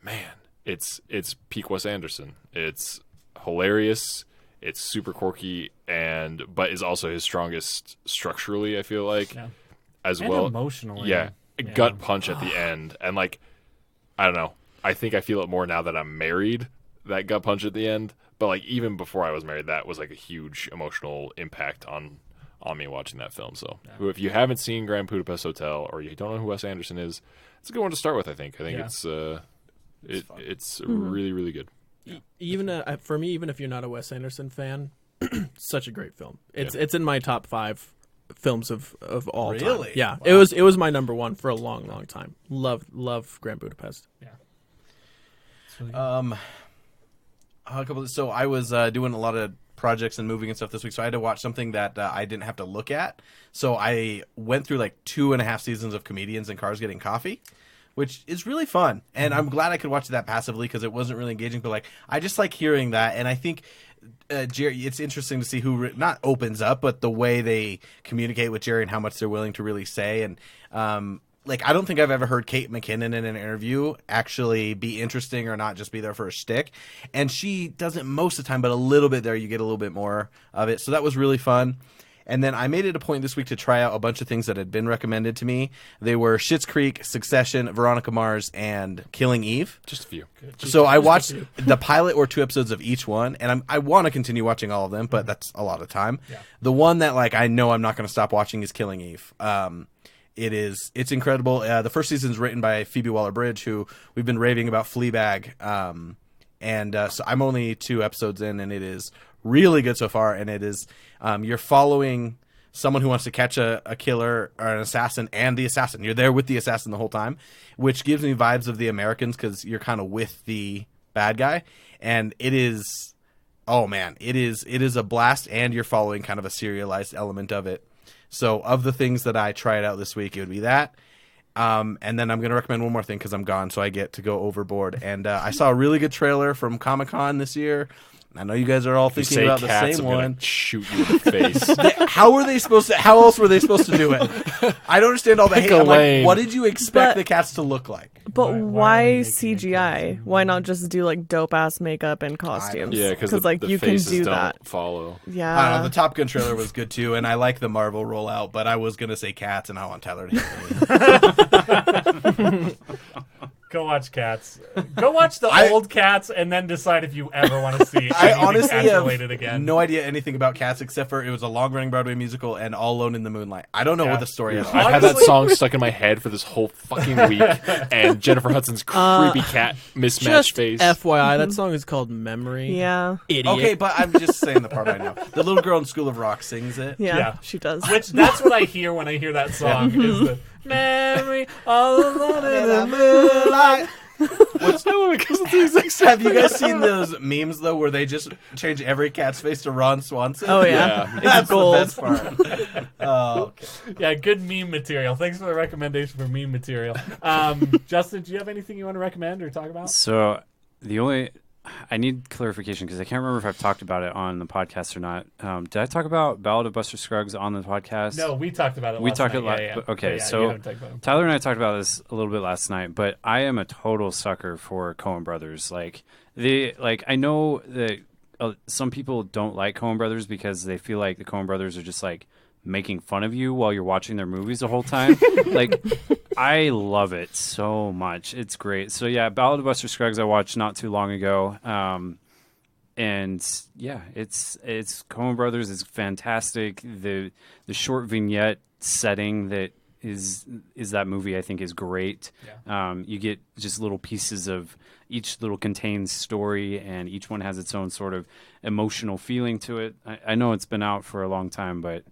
Man, it's peak Wes Anderson. It's hilarious. It's super quirky, but is also his strongest structurally. I feel like, Yeah. as And well. emotionally. Yeah, a gut punch at the end, and like, I don't know. I think I feel it more now that I'm married. That gut punch at the end, but like even before I was married, that was like a huge emotional impact on me watching that film. So, if you haven't seen Grand Budapest Hotel or you don't know who Wes Anderson is, it's a good one to start with. I think Yeah. it's really really good. Even for me, even if you're not a Wes Anderson fan, such a great film. It's in my top 5 films of all time. Really? Yeah, Wow. it was my number 1 for a long time. Love Grand Budapest. So I was doing a lot of projects and moving and stuff this week, so I had to watch something that I didn't have to look at. So I went through like 2.5 seasons of Comedians in Cars Getting Coffee, which is really fun. And I'm glad I could watch that passively because it wasn't really engaging, but like I just like hearing that. And I think Jerry, it's interesting to see who not opens up, but the way they communicate with Jerry and how much they're willing to really say. And like, I don't think I've ever heard Kate McKinnon in an interview actually be interesting or not just be there for a shtick. And she doesn't most of the time, but a little bit there, you get a little bit more of it. So that was really fun. And then I made it a point this week to try out a bunch of things that had been recommended to me. They were Schitt's Creek, Succession, Veronica Mars, and Killing Eve. Just a few. So I watched the pilot or 2 episodes of each one, and I want to continue watching all of them, but that's a lot of time. Yeah. The one that like I know I'm not going to stop watching is Killing Eve. It's incredible. The first season is written by Phoebe Waller-Bridge, who we've been raving about Fleabag, so I'm only 2 episodes in, and it is really good so far. And it is you're following someone who wants to catch a killer or an assassin and the assassin. You're there with the assassin the whole time, which gives me vibes of The Americans because you're kind of with the bad guy, and it is. Oh man, it is a blast, and you're following kind of a serialized element of it. So of the things that I tried out this week, it would be that. And then I'm going to recommend one more thing because I'm gone, so I get to go overboard. And I saw a really good trailer from Comic-Con this year. I know you guys are all If you thinking say about the cats, same I'm one. gonna shoot you in the face. How were they supposed to? How else were they supposed to do it? I don't understand all the Pick hate. a I'm like, lane. what did you expect But- the cats to look like? But Why why, are they making CGI? Why not just do like dope ass makeup and costumes? Yeah, because like the you can faces do don't that. follow. Yeah. I don't know. The Top Gun trailer was good too, and I like the Marvel rollout. But I was gonna say cats, and I want Tyler to hate me. Go watch Cats. Go watch the old Cats, and then decide if you ever want to see I anything honestly Cats have related again. no idea anything about Cats except for it was a long-running Broadway musical and All Alone in the Moonlight. I don't know what the story is. I've had that song stuck in my head for this whole fucking week, and Jennifer Hudson's creepy cat mismatched Just face. FYI, that song is called Memory. Yeah. Idiot. Okay, but I'm just saying the part I know. The little girl in School of Rock sings it. Yeah, Yeah. she does. Which that's what I hear when I hear that song. Is the memory all alone in the moonlight. Have you guys seen those memes though, where they just change every cat's face to Ron Swanson? Oh yeah, it's That's gold. the best part. Oh, okay. Yeah, good meme material. Thanks for the recommendation for meme material. Justin, do you have anything you want to recommend or talk about? So I need clarification because I can't remember if I've talked about it on the podcast or not. Did I talk about Ballad of Buster Scruggs on the podcast? No, we talked about it. We last talked night. it. Yeah. Okay, But yeah, so you haven't talked about it. Tyler and I talked about this a little bit last night, but I am a total sucker for Coen Brothers. I know that some people don't like Coen Brothers because they feel like the Coen Brothers are just like making fun of you while you're watching their movies the whole time. I love it so much. It's great. So yeah, Ballad of Buster Scruggs I watched not too long ago. And yeah, it's Coen Brothers is fantastic. The short vignette setting that is that movie I think is great. Yeah. You get just little pieces of each little contained story, and each one has its own sort of emotional feeling to it. I know it's been out for a long time, but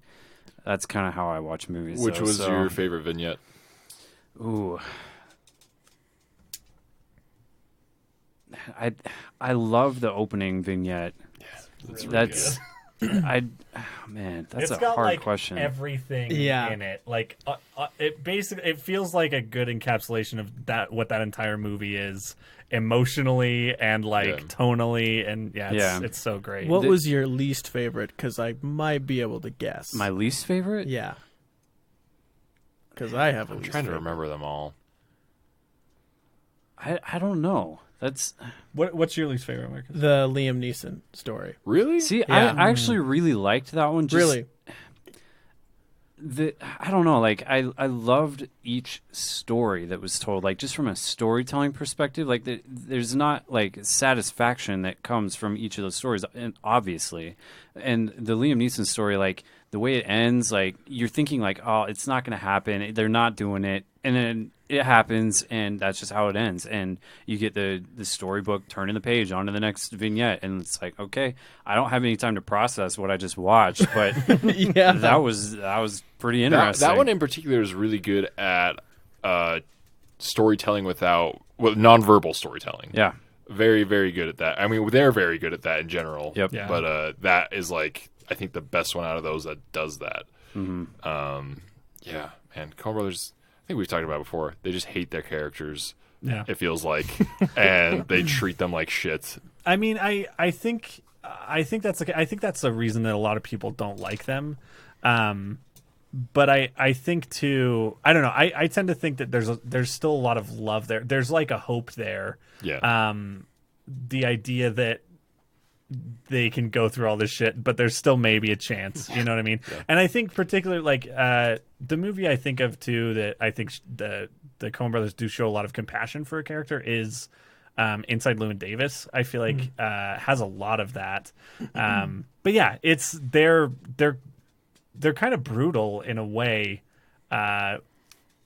that's kind of how I watch movies. Which was your favorite vignette? Ooh. I love the opening vignette. That's really That's that's It's a got hard like question. everything Yeah. in it. Like it feels like a good encapsulation of what that entire movie is emotionally and tonally, and it's so great. What was your least favorite? Because I might be able to guess. My least favorite? Yeah. Because I have a I'm least trying to favorite. remember them all. I don't know. That's What's your least favorite, Marcus? The Liam Neeson story. Really? see, Yeah. I actually really liked that one. Just Really? I don't know. Like I loved each story that was told. Like just from a storytelling perspective, like there's not like satisfaction that comes from each of those stories, and obviously, and the Liam Neeson story, like the way it ends, like you're thinking like, oh, it's not going to happen. They're not doing it, and then it happens, and that's just how it ends. And you get the storybook turning the page onto the next vignette, and it's like, okay, I don't have any time to process what I just watched, but Yeah. that was pretty interesting. That one in particular is really good at storytelling nonverbal storytelling. Yeah. Very, very good at that. I mean, they're very good at that in general. Yep. Yeah. But that is like, I think the best one out of those that does that. Mm-hmm. Yeah, man, Coen Brothers, I think we've talked about it before. They just hate their characters. Yeah. It feels like, and they treat them like shit. I mean, I think that's a reason that a lot of people don't like them. But I think too, I don't know. I tend to think that there's still a lot of love there. There's like a hope there. Yeah. The idea that they can go through all this shit, but there's still maybe a chance. You know what I mean? Yeah. And I think particularly like the movie I think of too that I think the Coen Brothers do show a lot of compassion for a character is Inside Llewyn Davis. I feel like has a lot of that. But yeah, it's they're kind of brutal in a way. Yeah,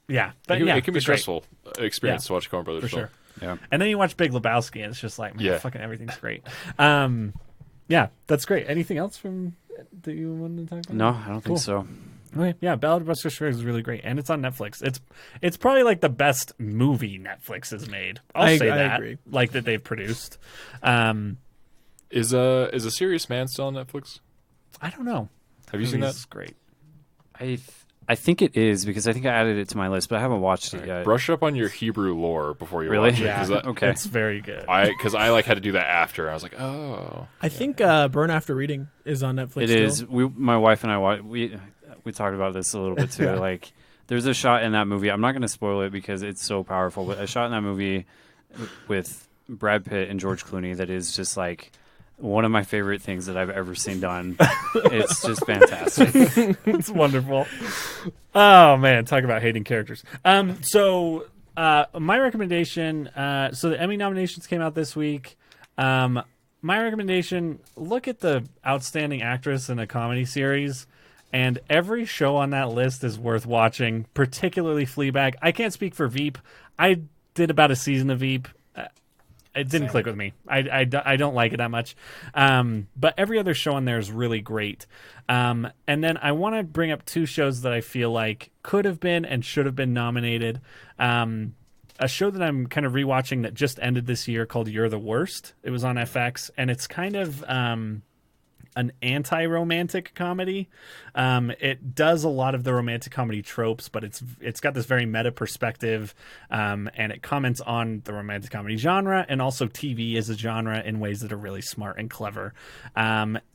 but it yeah, can be they're great. stressful experience to watch Coen Brothers For film. sure. Yeah. And then you watch Big Lebowski, and it's just like, man, Yeah. fucking everything's great. Yeah, that's great. Anything else that you wanted to talk about? No, I don't Cool. think so. Okay. Yeah, Ballad of Buster Scruggs is really great, and it's on Netflix. It's probably like the best movie Netflix has made. I'll say I that, agree. like that they've produced. Is a Serious Man still on Netflix? I don't know. Have you seen that? It's great. I think it is because I think I added it to my list, but I haven't watched it yet. Brush up on your Hebrew lore before you Really? watch it. Yeah. 'Cause that- Okay. It's very good. Because I like had to do that after. I was like, oh. I think Burn After Reading is on Netflix. It is. My wife and I we talked about this a little bit too. Like, there's a shot in that movie. I'm not going to spoil it because it's so powerful. But a shot in that movie with Brad Pitt and George Clooney that is just like one of my favorite things that I've ever seen done. It's just fantastic. It's wonderful. Oh man, talk about hating characters. So my recommendation. So the Emmy nominations came out this week. My recommendation: look at the outstanding actress in a comedy series, and every show on that list is worth watching. Particularly Fleabag. I can't speak for Veep. I did about a season of Veep. It didn't click with me. I don't like it that much. But every other show on there is really great. And then I want to bring up two shows that I feel like could have been and should have been nominated. A show that I'm kind of rewatching that just ended this year called You're the Worst. It was on FX, and it's kind of an anti-romantic comedy. It does a lot of the romantic comedy tropes, but it's got this very meta perspective, and it comments on the romantic comedy genre and also TV as a genre in ways that are really smart and clever.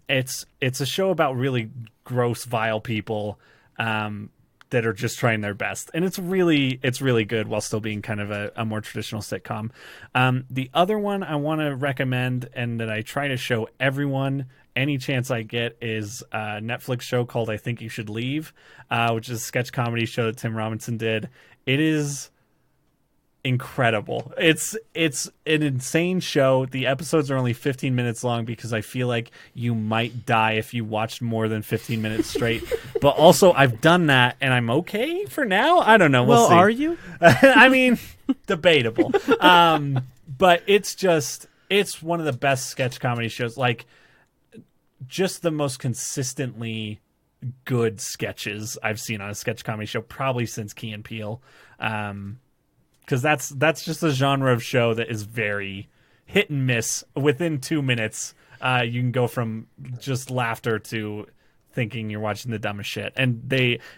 It's a show about really gross, vile people that are just trying their best, and it's really good while still being kind of a more traditional sitcom. The other one I want to recommend and that I try to show everyone any chance I get is a Netflix show called I Think You Should Leave, which is a sketch comedy show that Tim Robinson did. It is incredible. It's an insane show. The episodes are only 15 minutes long because I feel like you might die if you watched more than 15 minutes straight. But also I've done that and I'm okay for now. I don't know. We'll see. Are you? I mean, debatable. But it's one of the best sketch comedy shows. Like, just the most consistently good sketches I've seen on a sketch comedy show, probably since Key and Peele. Because that's just a genre of show that is very hit and miss. Within 2 minutes, you can go from just laughter to thinking you're watching the dumbest shit.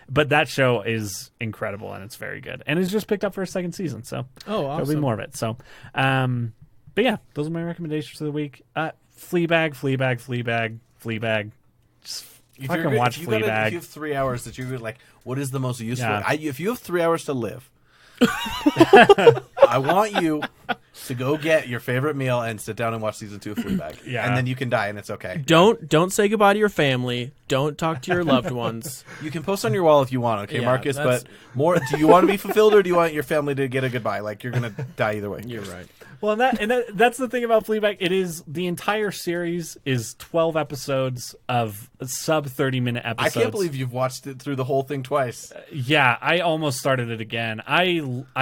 But that show is incredible and it's very good. And it's just picked up for a second season, so there'll be more of it. So, but yeah, those are my recommendations for the week. Fleabag. Just fucking watch Fleabag. If you have 3 hours that you're like, what is the most useful? If you have 3 hours to live, I want you to go get your favorite meal and sit down and watch season 2 of Fleabag. Yeah. And then you can die and it's okay. Don't say goodbye to your family. Don't talk to your loved ones. You can post on your wall if you want, okay, Yeah, Marcus? that's- But more, do you want to be fulfilled or do you want your family to get a goodbye? Like, you're going to die either way. You're right. Well, that's the thing about Fleabag. It is the entire series is 12 episodes of sub 30-minute I episodes. can't believe you've watched it through the whole thing twice. Yeah, I almost started it again. I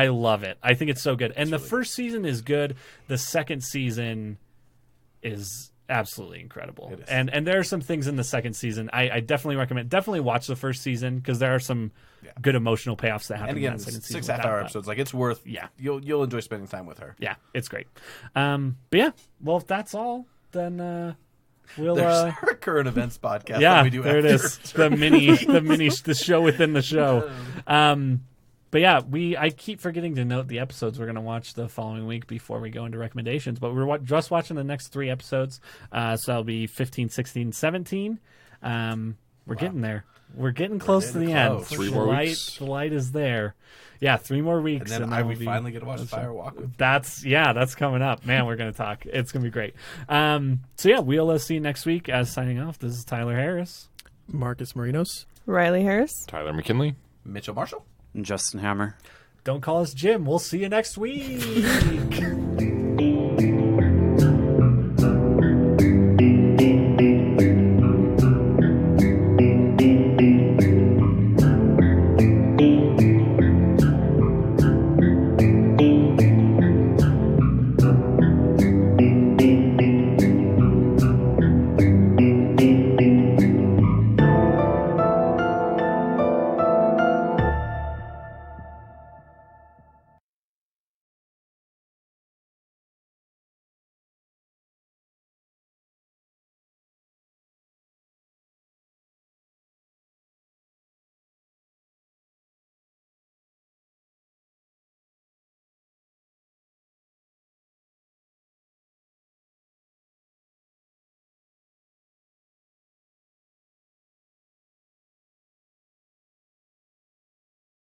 love it. I think it's so good. And the first season is good. The second season is absolutely incredible. It is. And there are some things in the second season I definitely recommend. Definitely watch the first season because there are some good emotional payoffs that happen And again, in that second season. 6 half-hour episodes. Like, it's worth. Yeah. You'll enjoy spending time with her. Yeah, it's great. But yeah, well, if that's all, then we'll. There's our current events podcast. Yeah, that we do there it after. is. The show within the show. But yeah, I keep forgetting to note the episodes we're going to watch the following week before we go into recommendations. But we're just watching the next 3 episodes. So that'll be 15, 16, 17. We're getting there. We're getting close to the end. 3 more weeks. The light is there. Yeah, 3 more weeks. And then we finally get to watch Fire Walk with. That's coming up. Man, we're going to talk. It's going to be great. So yeah, we'll see you next week. As signing off, this is Tyler Harris. Marcus Marinos. Riley Harris. Tyler McKinley. Mitchell Marshall. Justin Hammer. Don't call us Jim. We'll see you next week.